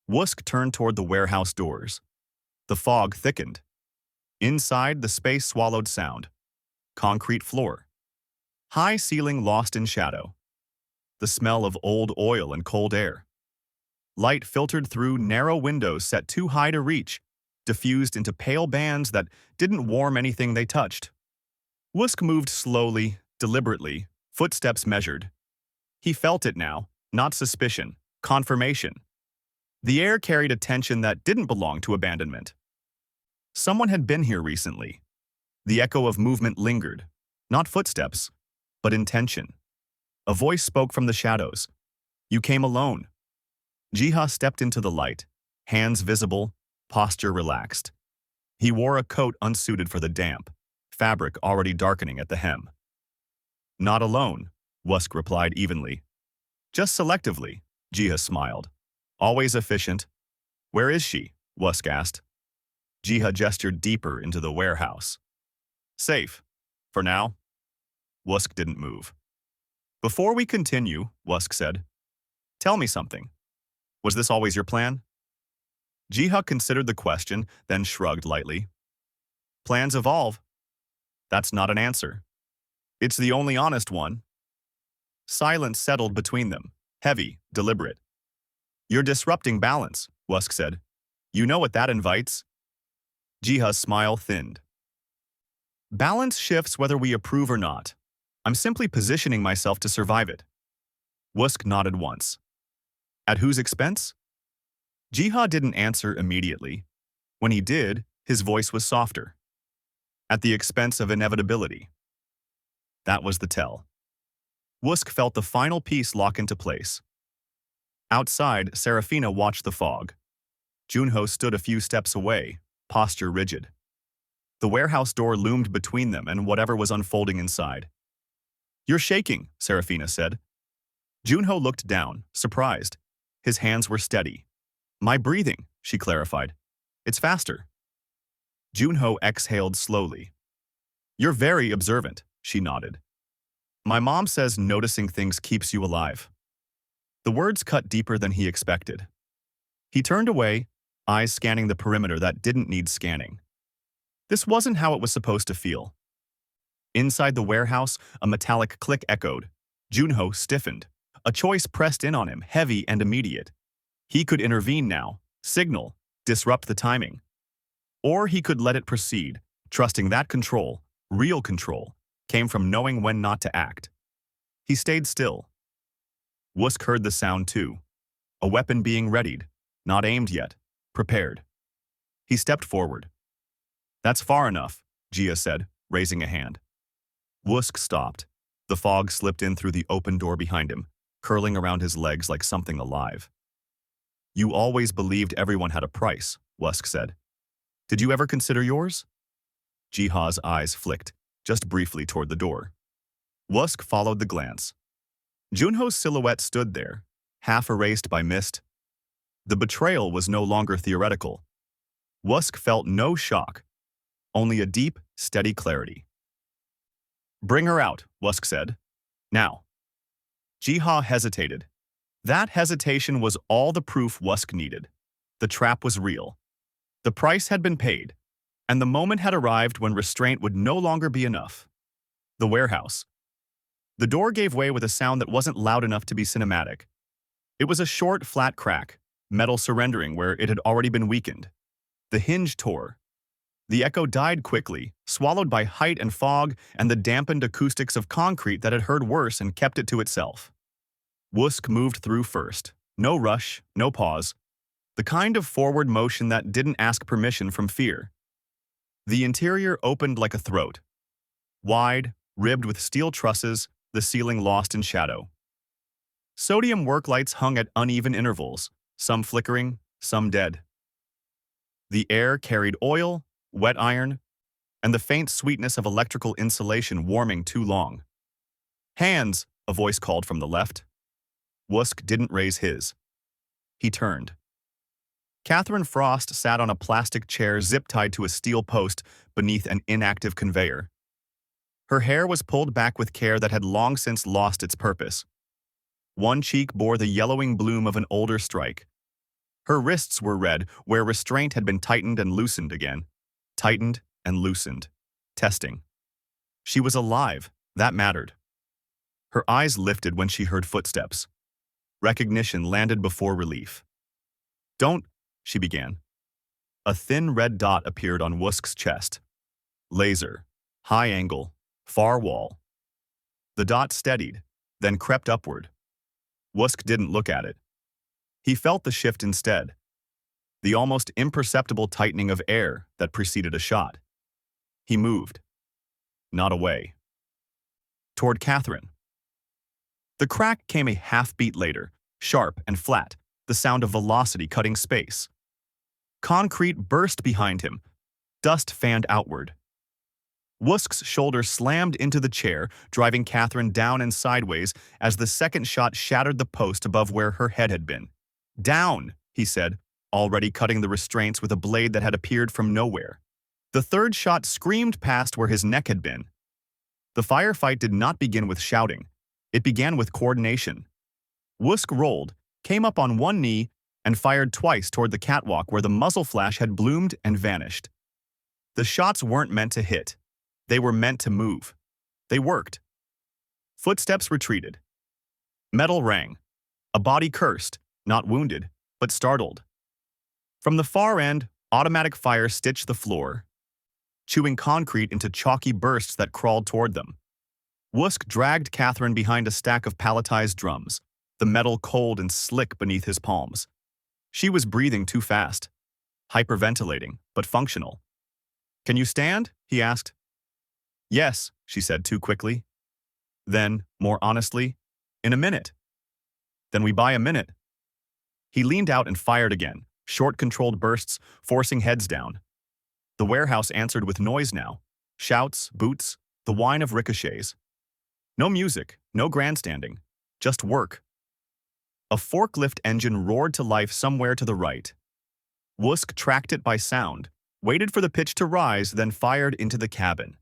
Wusk turned toward the warehouse doors. The fog thickened. Inside, the space swallowed sound. Concrete floor. High ceiling lost in shadow. The smell of old oil and cold air. Light filtered through narrow windows set too high to reach, diffused into pale bands that didn't warm anything they touched. Wusk moved slowly, deliberately, footsteps measured. He felt it now, not suspicion, confirmation. The air carried a tension that didn't belong to abandonment. Someone had been here recently. The echo of movement lingered, not footsteps, but intention. A voice spoke from the shadows. "You came alone." Jiha stepped into the light, hands visible, posture relaxed. He wore a coat unsuited for the damp, fabric already darkening at the hem. "Not alone," Wusk replied evenly. "Just selectively," Jiha smiled. "Always efficient." "Where is she?" Wusk asked. Jiha gestured deeper into the warehouse. "Safe. For now." Wusk didn't move. "Before we continue," Wusk said, "tell me something. Was this always your plan?" Jiha considered the question, then shrugged lightly. "Plans evolve." "That's not an answer." "It's the only honest one." Silence settled between them, heavy, deliberate. "You're disrupting balance," Wusk said. "You know what that invites?" Jiha's smile thinned. "Balance shifts whether we approve or not. I'm simply positioning myself to survive it." Wusk nodded once. "At whose expense?" Jiha didn't answer immediately. When he did, his voice was softer. "At the expense of inevitability." That was the tell. Wusk felt the final piece lock into place. Outside, Seraphina watched the fog. Junho stood a few steps away, posture rigid. The warehouse door loomed between them and whatever was unfolding inside. "You're shaking," Seraphina said. Junho looked down, surprised. His hands were steady. "My breathing," she clarified. "It's faster." Junho exhaled slowly. "You're very observant," she nodded. "My mom says noticing things keeps you alive." The words cut deeper than he expected. He turned away, eyes scanning the perimeter that didn't need scanning. This wasn't how it was supposed to feel. Inside the warehouse, a metallic click echoed. Junho stiffened. A choice pressed in on him, heavy and immediate. He could intervene now, signal, disrupt the timing. Or he could let it proceed, trusting that control, real control, came from knowing when not to act. He stayed still. Wusk heard the sound too. A weapon being readied, not aimed yet, prepared. He stepped forward. "That's far enough," Jiha said, raising a hand. Wusk stopped. The fog slipped in through the open door behind him, curling around his legs like something alive. "You always believed everyone had a price," Wusk said. "Did you ever consider yours?" Jiha's eyes flicked, just briefly toward the door. Wusk followed the glance. Junho's silhouette stood there, half erased by mist. The betrayal was no longer theoretical. Wusk felt no shock, only a deep, steady clarity. "Bring her out," Wusk said. "Now." Jiha hesitated. That hesitation was all the proof Wusk needed. The trap was real. The price had been paid, and the moment had arrived when restraint would no longer be enough. The warehouse. The door gave way with a sound that wasn't loud enough to be cinematic. It was a short, flat crack, metal surrendering where it had already been weakened. The hinge tore. The echo died quickly, swallowed by height and fog and the dampened acoustics of concrete that had heard worse and kept it to itself. Wusk moved through first. No rush, no pause. The kind of forward motion that didn't ask permission from fear. The interior opened like a throat. Wide, ribbed with steel trusses, the ceiling lost in shadow. Sodium work lights hung at uneven intervals, some flickering, some dead. The air carried oil, wet iron, and the faint sweetness of electrical insulation warming too long. "Hands," a voice called from the left. Wusk didn't raise his. He turned. Catherine Frost sat on a plastic chair zip-tied to a steel post beneath an inactive conveyor. Her hair was pulled back with care that had long since lost its purpose. One cheek bore the yellowing bloom of an older strike. Her wrists were red, where restraint had been tightened and loosened again. Tightened and loosened. Testing. She was alive. That mattered. Her eyes lifted when she heard footsteps. Recognition landed before relief. "Don't," she began. A thin red dot appeared on Wusk's chest. Laser. High angle. Far wall. The dot steadied, then crept upward. Wusk didn't look at it. He felt the shift instead. The almost imperceptible tightening of air that preceded a shot. He moved. Not away. Toward Catherine. The crack came a half-beat later, sharp and flat, the sound of velocity cutting space. Concrete burst behind him. Dust fanned outward. Wusk's shoulder slammed into the chair, driving Catherine down and sideways as the second shot shattered the post above where her head had been. "Down," he said, already cutting the restraints with a blade that had appeared from nowhere. The third shot screamed past where his neck had been. The firefight did not begin with shouting. It began with coordination. Wusk rolled, came up on one knee, and fired twice toward the catwalk where the muzzle flash had bloomed and vanished. The shots weren't meant to hit. They were meant to move. They worked. Footsteps retreated. Metal rang. A body cursed, not wounded, but startled. From the far end, automatic fire stitched the floor, chewing concrete into chalky bursts that crawled toward them. Wusk dragged Catherine behind a stack of palletized drums, the metal cold and slick beneath his palms. She was breathing too fast, hyperventilating, but functional. "Can you stand?" he asked. "Yes," she said too quickly. Then, more honestly, "In a minute." "Then we buy a minute." He leaned out and fired again, short controlled bursts, forcing heads down. The warehouse answered with noise now. Shouts, boots, the whine of ricochets. No music, no grandstanding, just work. A forklift engine roared to life somewhere to the right. Wusk tracked it by sound, waited for the pitch to rise, then fired into the cabin.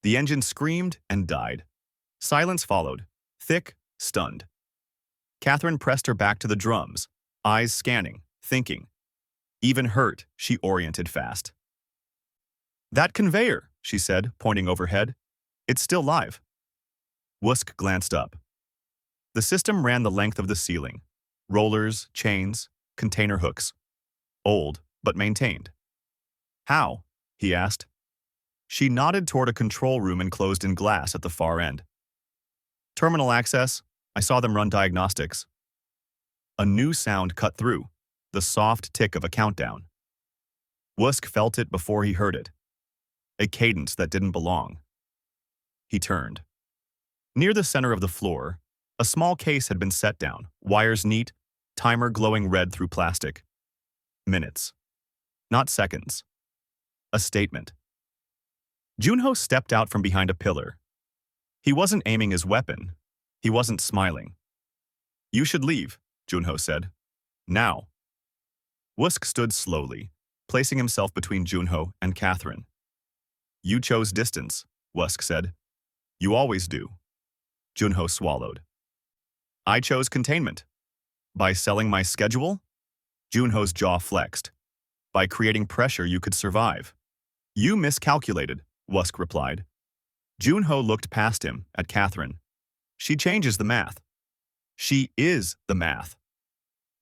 The engine screamed and died. Silence followed, thick, stunned. Catherine pressed her back to the drums, eyes scanning, thinking. Even hurt, she oriented fast. "That conveyor," she said, pointing overhead. "It's still live." Wusk glanced up. The system ran the length of the ceiling. Rollers, chains, container hooks. Old, but maintained. "How?" he asked. She nodded toward a control room enclosed in glass at the far end. "Terminal access. I saw them run diagnostics." A new sound cut through, the soft tick of a countdown. Wusk felt it before he heard it. A cadence that didn't belong. He turned. Near the center of the floor, a small case had been set down, wires neat, timer glowing red through plastic. Minutes. Not seconds. A statement. Junho stepped out from behind a pillar. He wasn't aiming his weapon. He wasn't smiling. "You should leave," Junho said. "Now." Wusk stood slowly, placing himself between Junho and Catherine. "You chose distance," Wusk said. "You always do." Junho swallowed. I chose containment. By selling my schedule? Junho's jaw flexed. By creating pressure you could survive. You miscalculated, Wusk replied. Junho looked past him, at Catherine. She changes the math. She is the math.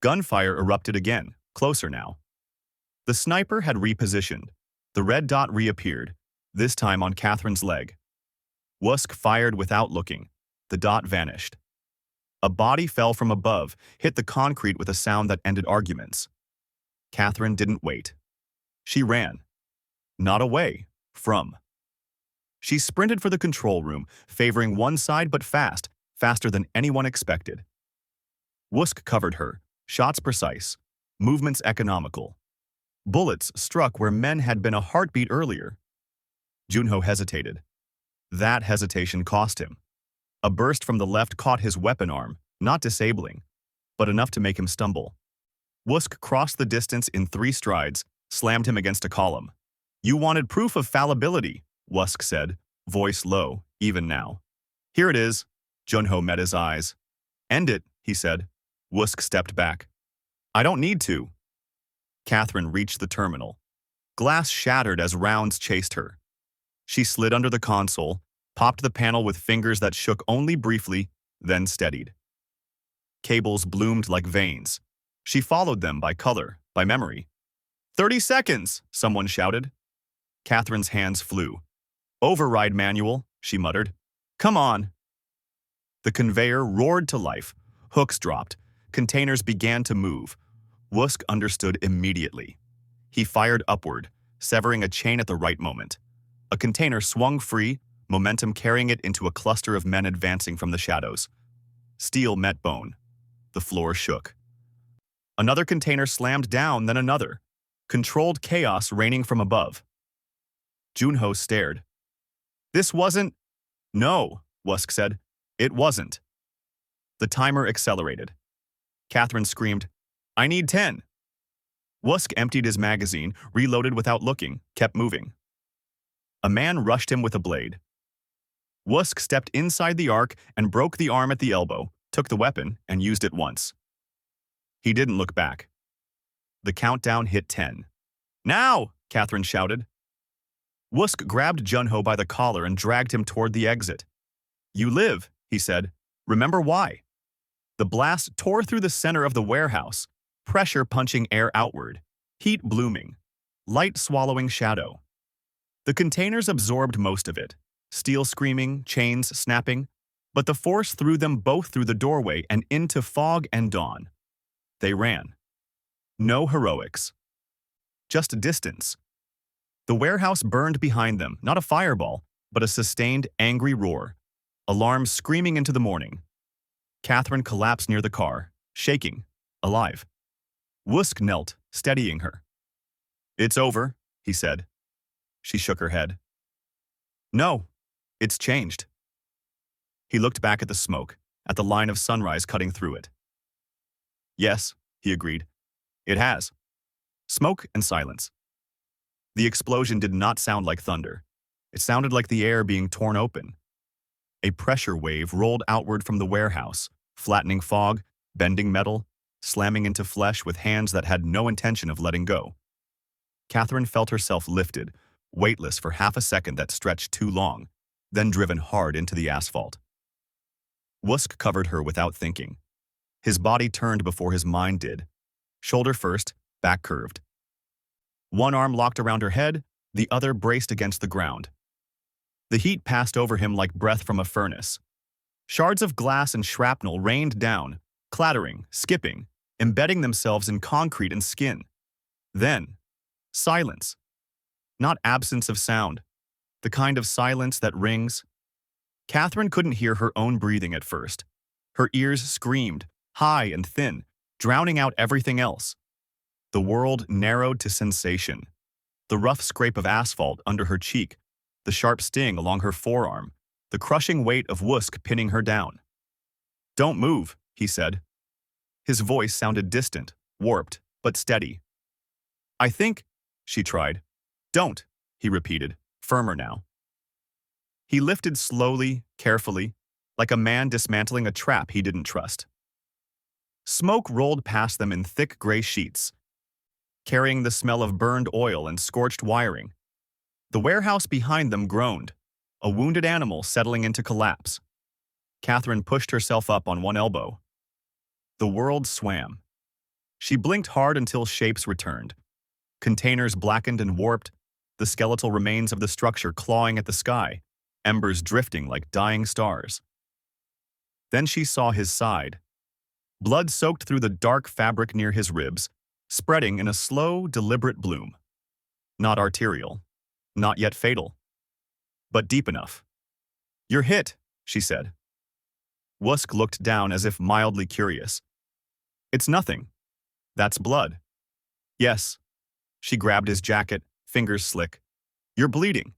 Gunfire erupted again, closer now. The sniper had repositioned. The red dot reappeared, this time on Catherine's leg. Wusk fired without looking. The dot vanished. A body fell from above, hit the concrete with a sound that ended arguments. Catherine didn't wait. She ran. Not away, from. She sprinted for the control room, favoring one side but fast, faster than anyone expected. Wusk covered her, shots precise, movements economical. Bullets struck where men had been a heartbeat earlier. Junho hesitated. That hesitation cost him. A burst from the left caught his weapon arm, not disabling, but enough to make him stumble. Wusk crossed the distance in 3 strides, slammed him against a column. You wanted proof of fallibility, Wusk said, voice low, even now. Here it is. Junho met his eyes. End it, he said. Wusk stepped back. I don't need to. Catherine reached the terminal. Glass shattered as rounds chased her. She slid under the console, popped the panel with fingers that shook only briefly, then steadied. Cables bloomed like veins. She followed them by color, by memory. 30 seconds, someone shouted. Catherine's hands flew. Override manual, she muttered. Come on. The conveyor roared to life. Hooks dropped. Containers began to move. Wusk understood immediately. He fired upward, severing a chain at the right moment. A container swung free, momentum carrying it into a cluster of men advancing from the shadows. Steel met bone. The floor shook. Another container slammed down, then another. Controlled chaos raining from above. Junho stared. This wasn't… No, Wusk said. It wasn't. The timer accelerated. Catherine screamed, I need 10. Wusk emptied his magazine, reloaded without looking, kept moving. A man rushed him with a blade. Wusk stepped inside the arc and broke the arm at the elbow, took the weapon, and used it once. He didn't look back. The countdown hit 10. Now! Catherine shouted. Wusk grabbed Junho by the collar and dragged him toward the exit. You live, he said. Remember why. The blast tore through the center of the warehouse, pressure punching air outward, heat blooming, light swallowing shadow. The containers absorbed most of it, steel screaming, chains snapping, but the force threw them both through the doorway and into fog and dawn. They ran. No heroics. Just distance. The warehouse burned behind them, not a fireball, but a sustained, angry roar. Alarms screaming into the morning. Catherine collapsed near the car, shaking, alive. Wusk knelt, steadying her. It's over, he said. She shook her head. No, it's changed. He looked back at the smoke, at the line of sunrise cutting through it. Yes, he agreed. It has. Smoke and silence. The explosion did not sound like thunder. It sounded like the air being torn open. A pressure wave rolled outward from the warehouse, flattening fog, bending metal, slamming into flesh with hands that had no intention of letting go. Catherine felt herself lifted, weightless for half a second that stretched too long, then driven hard into the asphalt. Wusk covered her without thinking. His body turned before his mind did. Shoulder first, back curved. One arm locked around her head, the other braced against the ground. The heat passed over him like breath from a furnace. Shards of glass and shrapnel rained down, clattering, skipping, embedding themselves in concrete and skin. Then, silence. Not absence of sound, the kind of silence that rings. Catherine couldn't hear her own breathing at first. Her ears screamed, high and thin, drowning out everything else. The world narrowed to sensation. The rough scrape of asphalt under her cheek, the sharp sting along her forearm, the crushing weight of Wusk pinning her down. Don't move, he said. His voice sounded distant, warped, but steady. I think, she tried. Don't, he repeated, firmer now. He lifted slowly, carefully, like a man dismantling a trap he didn't trust. Smoke rolled past them in thick gray sheets, carrying the smell of burned oil and scorched wiring. The warehouse behind them groaned, a wounded animal settling into collapse. Catherine pushed herself up on one elbow. The world swam. She blinked hard until shapes returned. Containers blackened and warped, the skeletal remains of the structure clawing at the sky, embers drifting like dying stars. Then she saw his side. Blood soaked through the dark fabric near his ribs, spreading in a slow, deliberate bloom. Not arterial, not yet fatal, but deep enough. "You're hit," she said. Wusk looked down as if mildly curious. "It's nothing. That's blood." "Yes." She grabbed his jacket, fingers slick. "You're bleeding."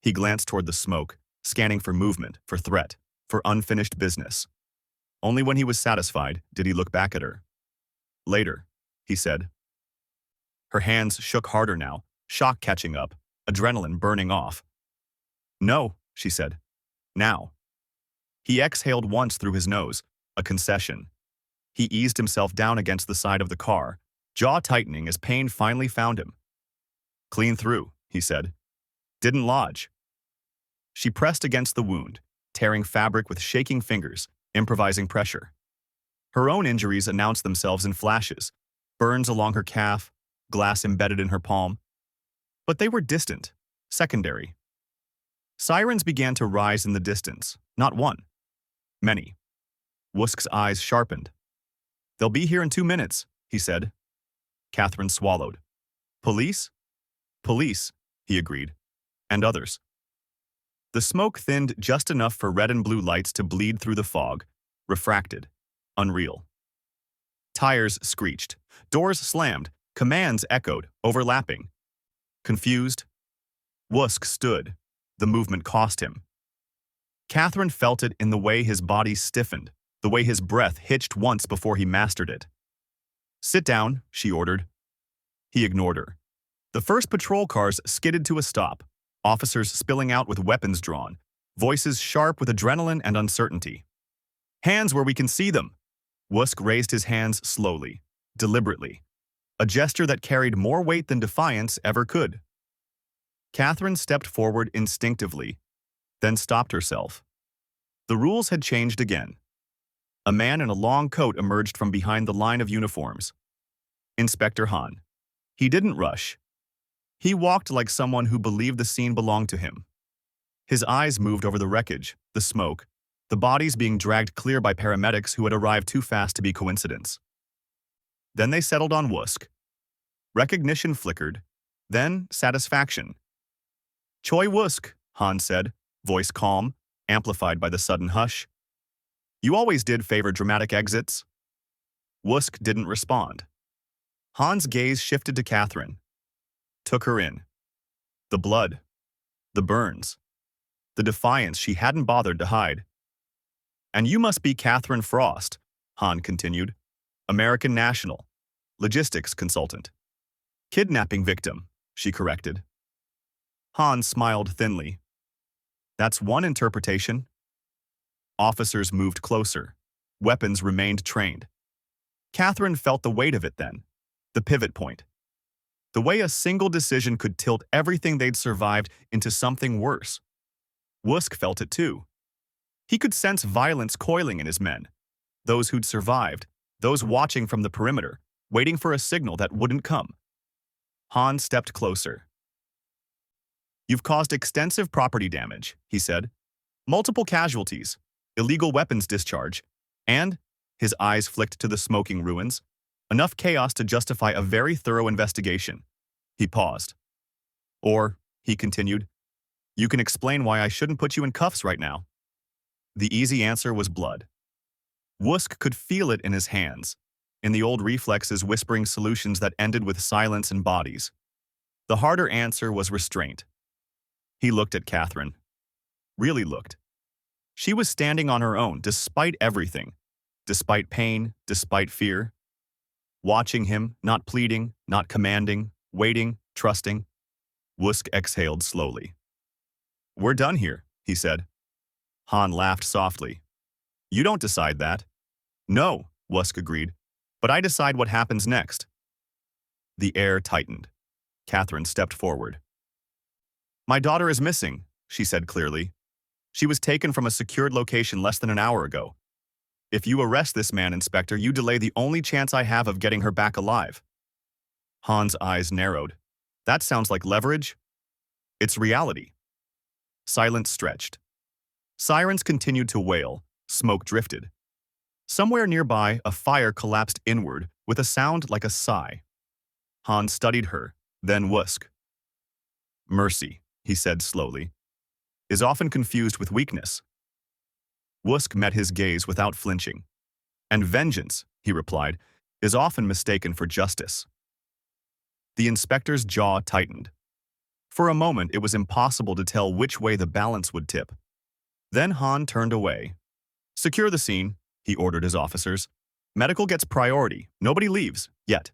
He glanced toward the smoke, scanning for movement, for threat, for unfinished business. Only when he was satisfied did he look back at her. "Later," he said. Her hands shook harder now, shock catching up, adrenaline burning off. "No," she said. "Now." He exhaled once through his nose, a concession. He eased himself down against the side of the car, jaw tightening as pain finally found him. "Clean through," he said. "Didn't lodge." She pressed against the wound, tearing fabric with shaking fingers, improvising pressure. Her own injuries announced themselves in flashes, burns along her calf, glass embedded in her palm. But they were distant, secondary. Sirens began to rise in the distance, not one. Many. Wusk's eyes sharpened. "They'll be here in 2 minutes," he said. Catherine swallowed. "Police?" "Police," he agreed. "And others." The smoke thinned just enough for red and blue lights to bleed through the fog, refracted, unreal. Tires screeched, doors slammed, commands echoed, overlapping. Confused, Wusk stood. The movement cost him. Catherine felt it in the way his body stiffened, the way his breath hitched once before he mastered it. "Sit down," she ordered. He ignored her. The first patrol cars skidded to a stop, officers spilling out with weapons drawn, voices sharp with adrenaline and uncertainty. "Hands where we can see them!" Wusk raised his hands slowly, deliberately, a gesture that carried more weight than defiance ever could. Catherine stepped forward instinctively, then stopped herself. The rules had changed again. A man in a long coat emerged from behind the line of uniforms. Inspector Han. He didn't rush. He walked like someone who believed the scene belonged to him. His eyes moved over the wreckage, the smoke, the bodies being dragged clear by paramedics who had arrived too fast to be coincidence. Then they settled on Wusk. Recognition flickered, then satisfaction. "Choi Wusk," Han said, voice calm, amplified by the sudden hush. "You always did favor dramatic exits." Wusk didn't respond. Han's gaze shifted to Catherine. Took her in. The blood. The burns. The defiance she hadn't bothered to hide. "And you must be Catherine Frost," Han continued. "American national. Logistics consultant." "Kidnapping victim," she corrected. Han smiled thinly. "That's one interpretation." Officers moved closer. Weapons remained trained. Catherine felt the weight of it then, the pivot point. The way a single decision could tilt everything they'd survived into something worse. Wusk felt it too. He could sense violence coiling in his men. Those who'd survived, those watching from the perimeter, waiting for a signal that wouldn't come. Han stepped closer. "You've caused extensive property damage," he said. "Multiple casualties, illegal weapons discharge, and," his eyes flicked to the smoking ruins, "enough chaos to justify a very thorough investigation." He paused. "Or," he continued, "you can explain why I shouldn't put you in cuffs right now." The easy answer was blood. Wusk could feel it in his hands, in the old reflexes whispering solutions that ended with silence and bodies. The harder answer was restraint. He looked at Catherine. Really looked. She was standing on her own, despite everything, despite pain, despite fear. Watching him, not pleading, not commanding, waiting, trusting. Wusk exhaled slowly. "We're done here," he said. Han laughed softly. You don't decide that. No, Wusk agreed. But I decide what happens next. The air tightened. Catherine stepped forward. My daughter is missing, she said clearly. She was taken from a secured location less than an hour ago. If you arrest this man, Inspector, you delay the only chance I have of getting her back alive. Han's eyes narrowed. That sounds like leverage. It's reality. Silence stretched. Sirens continued to wail. Smoke drifted. Somewhere nearby, a fire collapsed inward with a sound like a sigh. Han studied her, then Wusk. Mercy, he said slowly, is often confused with weakness. Wusk met his gaze without flinching. And vengeance, he replied, is often mistaken for justice. The inspector's jaw tightened. For a moment, it was impossible to tell which way the balance would tip. Then Han turned away. Secure the scene, he ordered his officers. Medical gets priority. Nobody leaves, yet.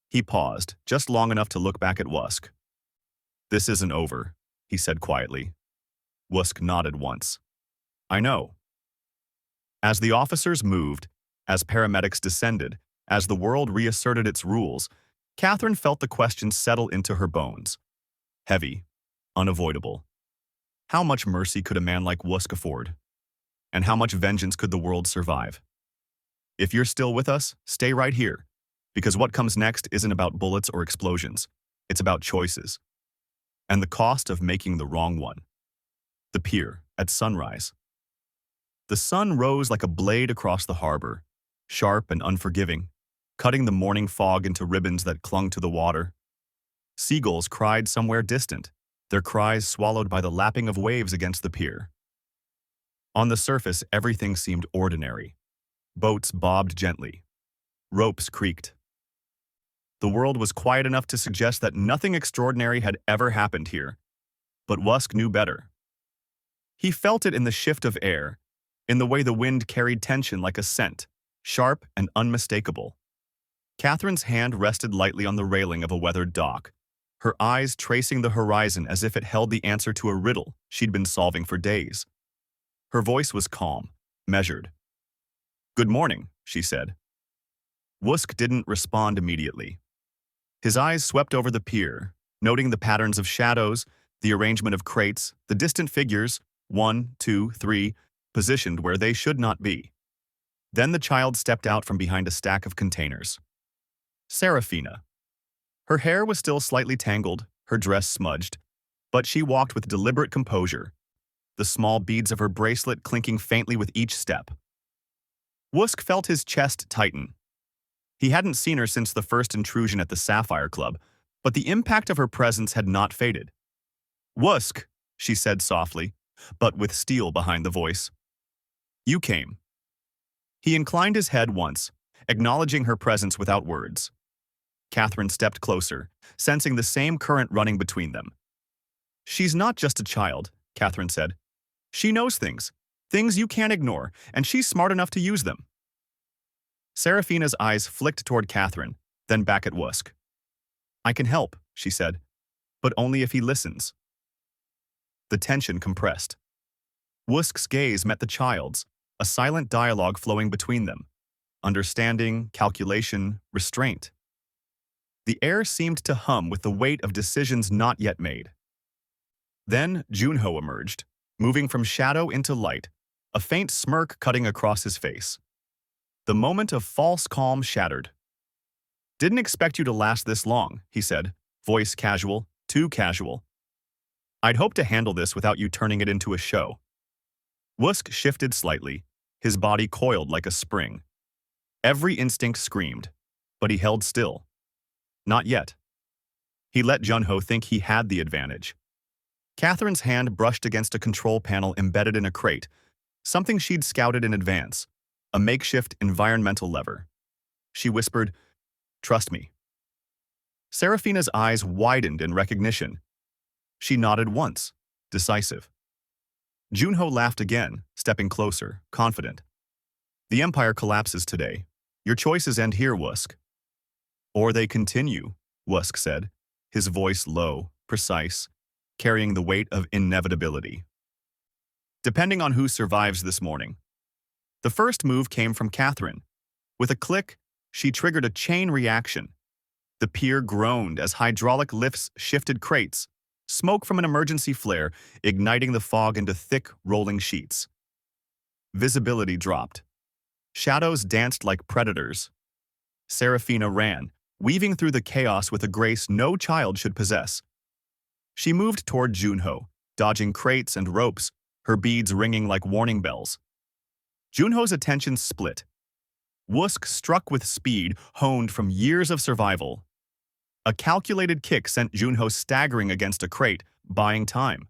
He paused, just long enough to look back at Wusk. This isn't over, he said quietly. Wusk nodded once. I know. As the officers moved, as paramedics descended, as the world reasserted its rules, Catherine felt the questions settle into her bones. Heavy, unavoidable. How much mercy could a man like Wusk afford? And how much vengeance could the world survive? If you're still with us, stay right here, because what comes next isn't about bullets or explosions. It's about choices. And the cost of making the wrong one. The pier, at sunrise. The sun rose like a blade across the harbor, sharp and unforgiving, cutting the morning fog into ribbons that clung to the water. Seagulls cried somewhere distant, their cries swallowed by the lapping of waves against the pier. On the surface, everything seemed ordinary. Boats bobbed gently. Ropes creaked. The world was quiet enough to suggest that nothing extraordinary had ever happened here. But Wusk knew better. He felt it in the shift of air, in the way the wind carried tension like a scent, sharp and unmistakable. Catherine's hand rested lightly on the railing of a weathered dock, her eyes tracing the horizon as if it held the answer to a riddle she'd been solving for days. Her voice was calm, measured. Good morning, she said. Wusk didn't respond immediately. His eyes swept over the pier, noting the patterns of shadows, the arrangement of crates, the distant figures, 1, 2, 3, positioned where they should not be. Then the child stepped out from behind a stack of containers. Serafina. Her hair was still slightly tangled, her dress smudged, but she walked with deliberate composure, the small beads of her bracelet clinking faintly with each step. Wusk felt his chest tighten. He hadn't seen her since the first intrusion at the Sapphire Club, but the impact of her presence had not faded. Wusk, she said softly, but with steel behind the voice. You came. He inclined his head once, acknowledging her presence without words. Catherine stepped closer, sensing the same current running between them. She's not just a child, Catherine said. She knows things you can't ignore, and she's smart enough to use them. Serafina's eyes flicked toward Catherine, then back at Wusk. I can help, she said, but only if he listens. The tension compressed. Wusk's gaze met the child's, a silent dialogue flowing between them. Understanding, calculation, restraint. The air seemed to hum with the weight of decisions not yet made. Then Junho emerged, moving from shadow into light, a faint smirk cutting across his face. The moment of false calm shattered. Didn't expect you to last this long, he said, voice casual, too casual. I'd hoped to handle this without you turning it into a show. Wusk shifted slightly, his body coiled like a spring. Every instinct screamed, but he held still. Not yet. He let Junho think he had the advantage. Catherine's hand brushed against a control panel embedded in a crate, something she'd scouted in advance, a makeshift environmental lever. She whispered, Trust me. Serafina's eyes widened in recognition. She nodded once, decisive. Junho laughed again, stepping closer, confident. The Empire collapses today. Your choices end here, Wusk. Or they continue, Wusk said, his voice low, precise, carrying the weight of inevitability. depending on who survives this morning. The first move came from Catherine. With a click, she triggered a chain reaction. The pier groaned as hydraulic lifts shifted crates, smoke from an emergency flare igniting the fog into thick, rolling sheets. Visibility dropped. Shadows danced like predators. Serafina ran, weaving through the chaos with a grace no child should possess. She moved toward Junho, dodging crates and ropes, her beads ringing like warning bells. Junho's attention split. Wusk struck with speed honed from years of survival. A calculated kick sent Junho staggering against a crate, buying time.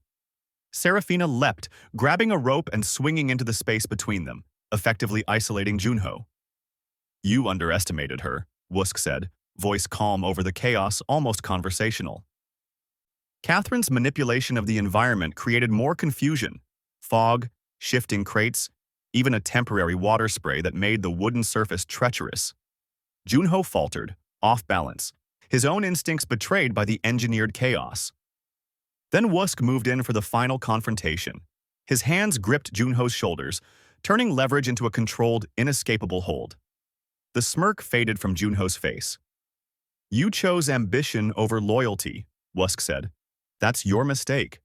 Serafina leapt, grabbing a rope and swinging into the space between them, effectively isolating Junho. "You underestimated her," Wusk said, voice calm over the chaos, almost conversational. Catherine's manipulation of the environment created more confusion. Fog, shifting crates, even a temporary water spray that made the wooden surface treacherous. Junho faltered, off balance, his own instincts betrayed by the engineered chaos. Then Wusk moved in for the final confrontation. His hands gripped Junho's shoulders, turning leverage into a controlled, inescapable hold. The smirk faded from Junho's face. "You chose ambition over loyalty," Wusk said. "That's your mistake."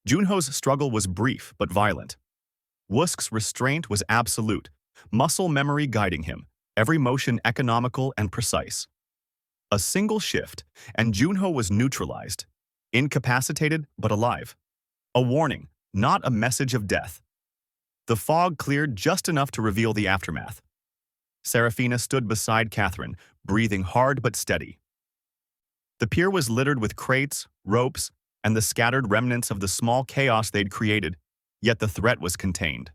Junho's struggle was brief but violent. Wusk's restraint was absolute, muscle memory guiding him, every motion economical and precise. A single shift, and Junho was neutralized, incapacitated but alive. A warning, not a message of death. The fog cleared just enough to reveal the aftermath. Serafina stood beside Catherine, breathing hard but steady. The pier was littered with crates, ropes, and the scattered remnants of the small chaos they'd created, yet the threat was contained.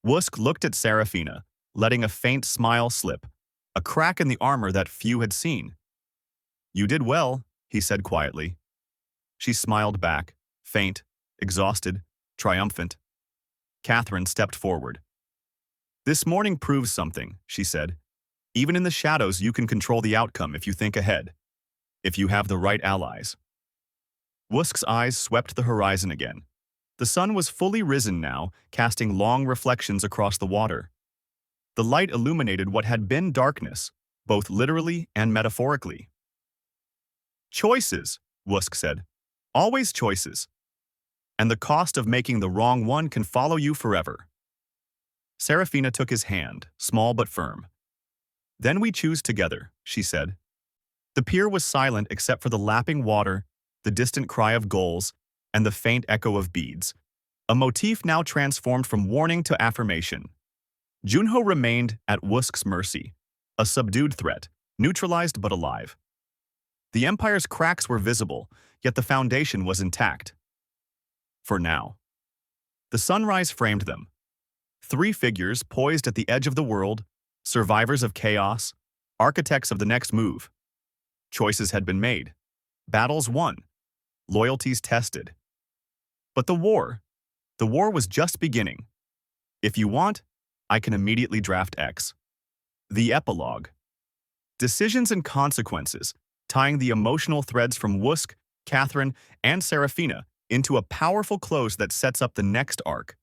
Wusk looked at Serafina, letting a faint smile slip, a crack in the armor that few had seen. "You did well," he said quietly. She smiled back, faint, exhausted, triumphant. Catherine stepped forward. "This morning proves something," she said. "Even in the shadows, you can control the outcome if you think ahead, if you have the right allies." Wusk's eyes swept the horizon again. The sun was fully risen now, casting long reflections across the water. The light illuminated what had been darkness, both literally and metaphorically. "Choices," Wusk said. "Always choices. And the cost of making the wrong one can follow you forever." Serafina took his hand, small but firm. "Then we choose together," she said. The pier was silent except for the lapping water, the distant cry of gulls, and the faint echo of beads, a motif now transformed from warning to affirmation. Junho remained at Wusk's mercy, a subdued threat, neutralized but alive. The Empire's cracks were visible, yet the foundation was intact. For now. The sunrise framed them. 3 figures poised at the edge of the world, survivors of chaos, architects of the next move. Choices had been made, battles won, loyalties tested. But the war was just beginning. If you want, I can immediately draft X. The epilogue. Decisions and consequences, tying the emotional threads from Wusk, Catherine, and Serafina into a powerful close that sets up the next arc.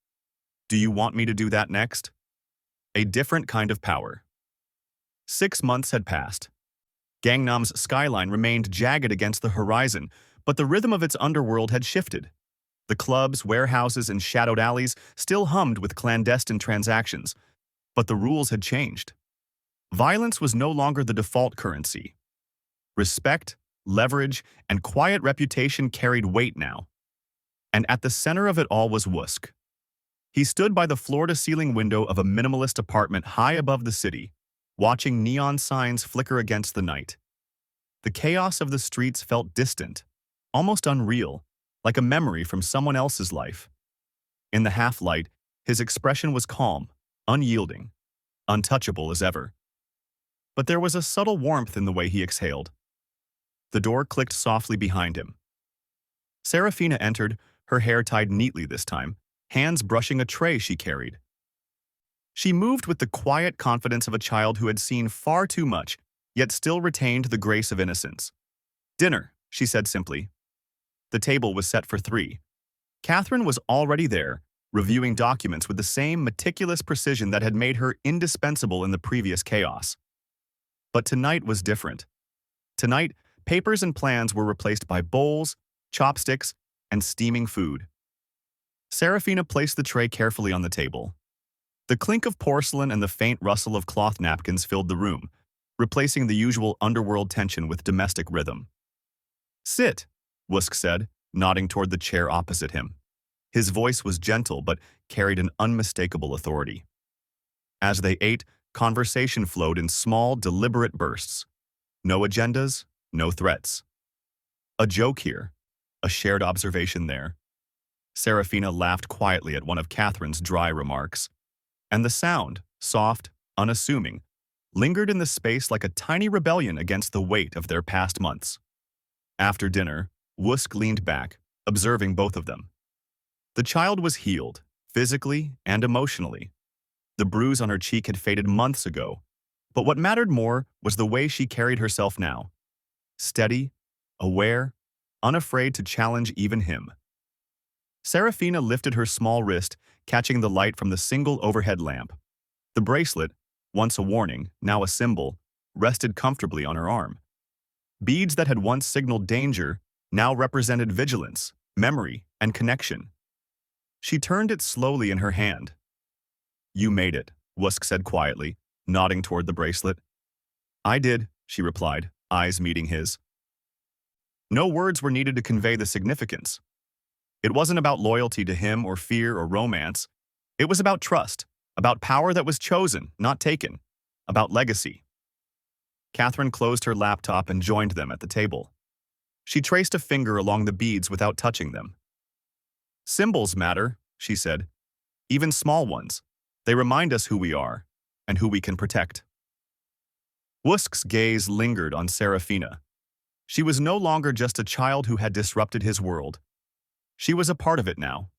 Do you want me to do that next? A different kind of power. 6 months had passed. Gangnam's skyline remained jagged against the horizon, but the rhythm of its underworld had shifted. The clubs, warehouses, and shadowed alleys still hummed with clandestine transactions, but the rules had changed. Violence was no longer the default currency. Respect, leverage, and quiet reputation carried weight now. And at the center of it all was Wusk. He stood by the floor-to-ceiling window of a minimalist apartment high above the city, watching neon signs flicker against the night. The chaos of the streets felt distant, almost unreal, like a memory from someone else's life. In the half-light, his expression was calm, unyielding, untouchable as ever. But there was a subtle warmth in the way he exhaled. The door clicked softly behind him. Serafina entered, her hair tied neatly this time, hands brushing a tray she carried. She moved with the quiet confidence of a child who had seen far too much, yet still retained the grace of innocence. "Dinner," she said simply. The table was set for 3. Catherine was already there, reviewing documents with the same meticulous precision that had made her indispensable in the previous chaos. But tonight was different. Tonight, papers and plans were replaced by bowls, chopsticks, and steaming food. Serafina placed the tray carefully on the table. The clink of porcelain and the faint rustle of cloth napkins filled the room, replacing the usual underworld tension with domestic rhythm. "Sit," Wusk said, nodding toward the chair opposite him. His voice was gentle but carried an unmistakable authority. As they ate, conversation flowed in small, deliberate bursts. No agendas, no threats. A joke here, a shared observation there. Serafina laughed quietly at one of Catherine's dry remarks, and the sound, soft, unassuming, lingered in the space like a tiny rebellion against the weight of their past months. After dinner, Wusk leaned back, observing both of them. The child was healed, physically and emotionally. The bruise on her cheek had faded months ago, but what mattered more was the way she carried herself now. Steady, aware, unafraid to challenge even him. Serafina lifted her small wrist, catching the light from the single overhead lamp. The bracelet, once a warning, now a symbol, rested comfortably on her arm. Beads that had once signaled danger now represented vigilance, memory, and connection. She turned it slowly in her hand. "You made it," Wusk said quietly, nodding toward the bracelet. "I did," she replied, eyes meeting his. No words were needed to convey the significance. It wasn't about loyalty to him or fear or romance. It was about trust, about power that was chosen, not taken, about legacy. Catherine closed her laptop and joined them at the table. She traced a finger along the beads without touching them. "Symbols matter," she said. "Even small ones. They remind us who we are and who we can protect." Wusk's gaze lingered on Serafina. She was no longer just a child who had disrupted his world. She was a part of it now.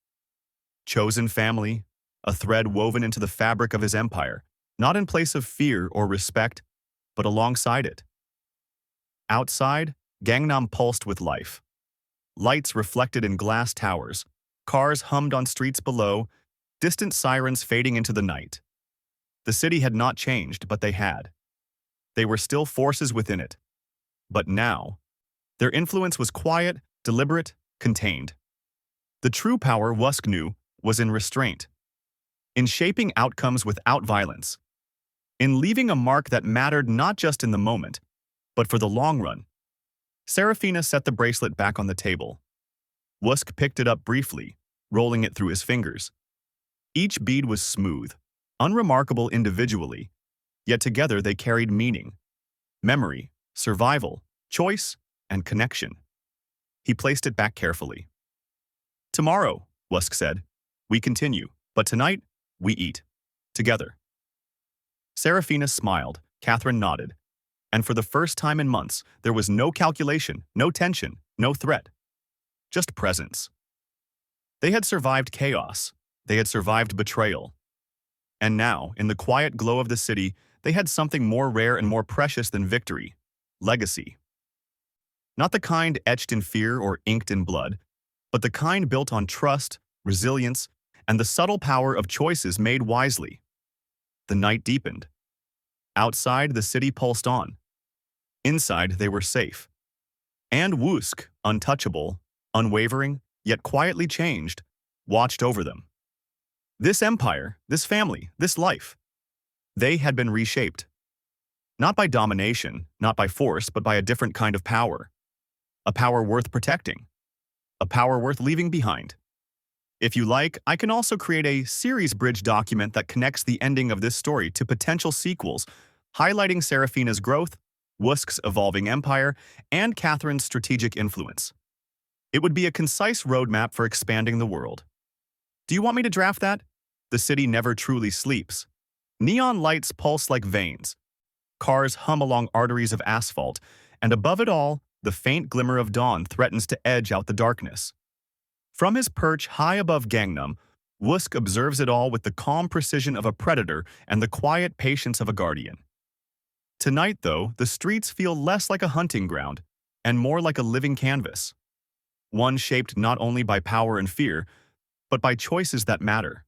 Chosen family, a thread woven into the fabric of his empire, not in place of fear or respect, but alongside it. Outside, Gangnam pulsed with life. Lights reflected in glass towers, cars hummed on streets below, distant sirens fading into the night. The city had not changed, but they had. They were still forces within it. But now, their influence was quiet, deliberate, contained. The true power, Wusk knew, was in restraint, in shaping outcomes without violence, in leaving a mark that mattered not just in the moment, but for the long run. Serafina set the bracelet back on the table. Wusk picked it up briefly, rolling it through his fingers. Each bead was smooth, unremarkable individually, yet together they carried meaning, memory, survival, choice, and connection. He placed it back carefully. "Tomorrow," Wusk said, "we continue, but tonight, we eat. Together." Serafina smiled, Catherine nodded, and for the first time in months, there was no calculation, no tension, no threat. Just presence. They had survived chaos. They had survived betrayal. And now, in the quiet glow of the city, they had something more rare and more precious than victory: legacy. Not the kind etched in fear or inked in blood, but the kind built on trust, resilience, and the subtle power of choices made wisely. The night deepened. Outside, the city pulsed on. Inside, they were safe. And Wusk, untouchable, unwavering, yet quietly changed, watched over them. This empire, this family, this life, they had been reshaped. Not by domination, not by force, but by a different kind of power. A power worth protecting. A power worth leaving behind. If you like, I can also create a series bridge document that connects the ending of this story to potential sequels, highlighting Serafina's growth, Wusk's evolving empire, and Catherine's strategic influence. It would be a concise roadmap for expanding the world. Do you want me to draft that? The city never truly sleeps. Neon lights pulse like veins. Cars hum along arteries of asphalt, and above it all, the faint glimmer of dawn threatens to edge out the darkness. From his perch high above Gangnam, Wusk observes it all with the calm precision of a predator and the quiet patience of a guardian. Tonight, though, the streets feel less like a hunting ground and more like a living canvas. one shaped not only by power and fear, but by choices that matter.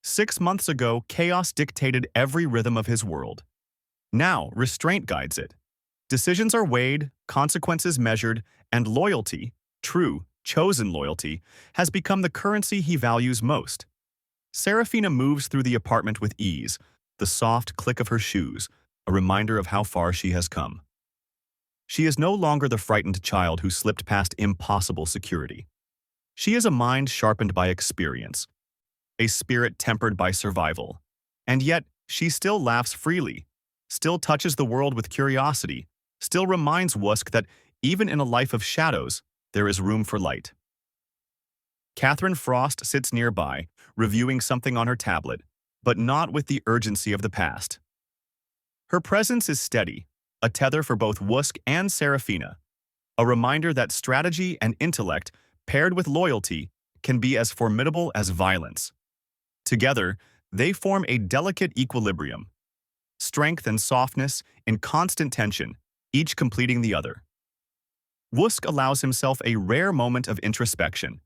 6 months ago, chaos dictated every rhythm of his world. Now, restraint guides it. Decisions are weighed, consequences measured, and loyalty, true, chosen loyalty, has become the currency he values most. Serafina moves through the apartment with ease, the soft click of her shoes, a reminder of how far she has come. She is no longer the frightened child who slipped past impossible security. She is a mind sharpened by experience, a spirit tempered by survival. And yet, she still laughs freely, still touches the world with curiosity, still reminds Wusk that even in a life of shadows, there is room for light. Catherine Frost sits nearby, reviewing something on her tablet, but not with the urgency of the past. Her presence is steady, a tether for both Wusk and Serafina, a reminder that strategy and intellect, paired with loyalty, can be as formidable as violence. Together, they form a delicate equilibrium, strength and softness in constant tension, each completing the other. Wusk allows himself a rare moment of introspection.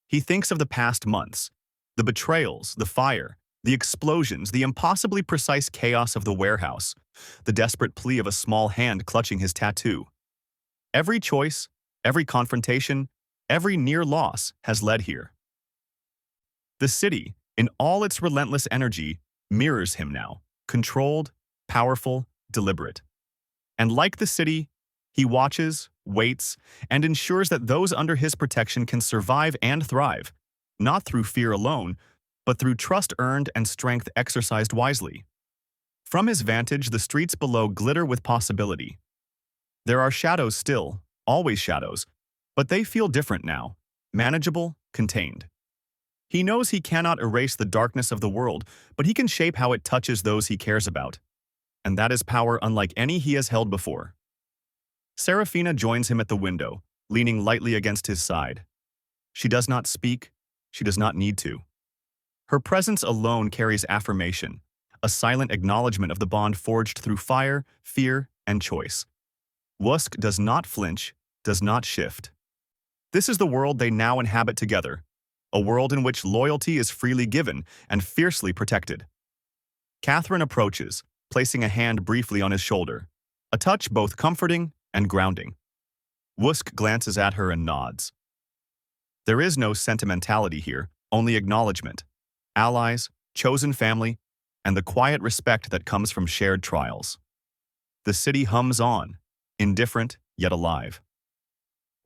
He thinks of the past months, the betrayals, the fire, the explosions, the impossibly precise chaos of the warehouse, the desperate plea of a small hand clutching his tattoo. Every choice, every confrontation, every near loss has led here. The city, in all its relentless energy, mirrors him now, controlled, powerful, deliberate. And like the city, he watches, waits, and ensures that those under his protection can survive and thrive, not through fear alone, but through trust earned and strength exercised wisely. From his vantage, the streets below glitter with possibility. There are shadows still, always shadows, but they feel different now, manageable, contained. He knows he cannot erase the darkness of the world, but he can shape how it touches those he cares about. And that is power unlike any he has held before. Serafina joins him at the window, leaning lightly against his side. She does not speak, she does not need to. Her presence alone carries affirmation, a silent acknowledgement of the bond forged through fire, fear, and choice. Wusk does not flinch, does not shift. This is the world they now inhabit together, a world in which loyalty is freely given and fiercely protected. Catherine approaches, placing a hand briefly on his shoulder, a touch both comforting and grounding. Wusk glances at her and nods. There is no sentimentality here, only acknowledgement, allies, chosen family, and the quiet respect that comes from shared trials. The city hums on, indifferent yet alive.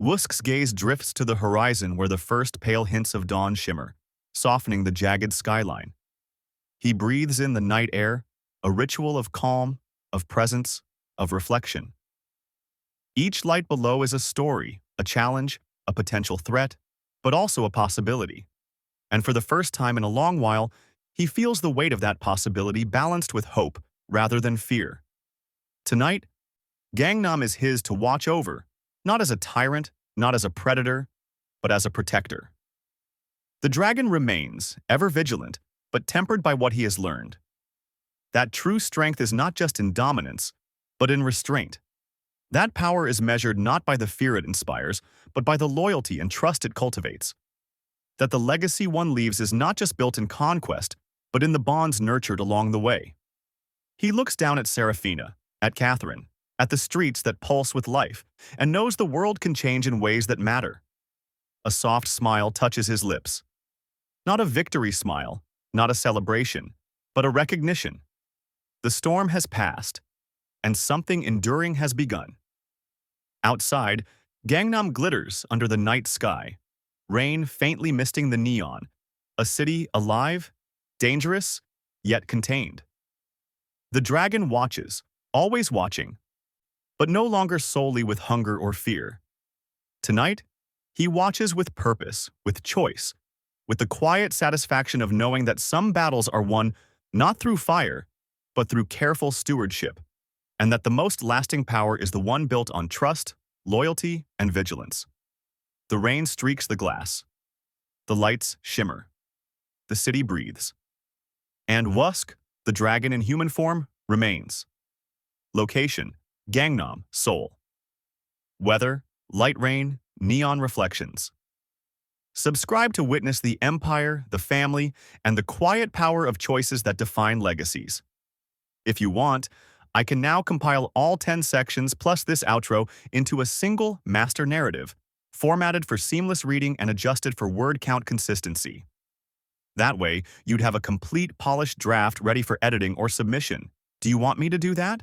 Wusk's gaze drifts to the horizon where the first pale hints of dawn shimmer, softening the jagged skyline. He breathes in the night air, a ritual of calm, of presence, of reflection. Each light below is a story, a challenge, a potential threat, but also a possibility. And for the first time in a long while, he feels the weight of that possibility balanced with hope rather than fear. Tonight, Gangnam is his to watch over, not as a tyrant, not as a predator, but as a protector. The dragon remains, ever vigilant, but tempered by what he has learned. That true strength is not just in dominance, but in restraint. That power is measured not by the fear it inspires, but by the loyalty and trust it cultivates. That the legacy one leaves is not just built in conquest, but in the bonds nurtured along the way. He looks down at Serafina, at Catherine, at the streets that pulse with life, and knows the world can change in ways that matter. A soft smile touches his lips. Not a victory smile, not a celebration, but a recognition. The storm has passed, and something enduring has begun. Outside, Gangnam glitters under the night sky, rain faintly misting the neon, a city alive, dangerous, yet contained. The dragon watches, always watching, but no longer solely with hunger or fear. Tonight, he watches with purpose, with choice, with the quiet satisfaction of knowing that some battles are won not through fire, but through careful stewardship, and that the most lasting power is the one built on trust, loyalty, and vigilance. The rain streaks the glass. The lights shimmer. The city breathes. And Wusk, the dragon in human form, remains. Location, Gangnam, Seoul. Weather, light rain, Neon Reflections. Subscribe to witness the empire, the family, and the quiet power of choices that define legacies. If you want, I can now compile all 10 sections plus this outro into a single master narrative, formatted for seamless reading and adjusted for word count consistency. That way, you'd have a complete polished draft ready for editing or submission. Do you want me to do that?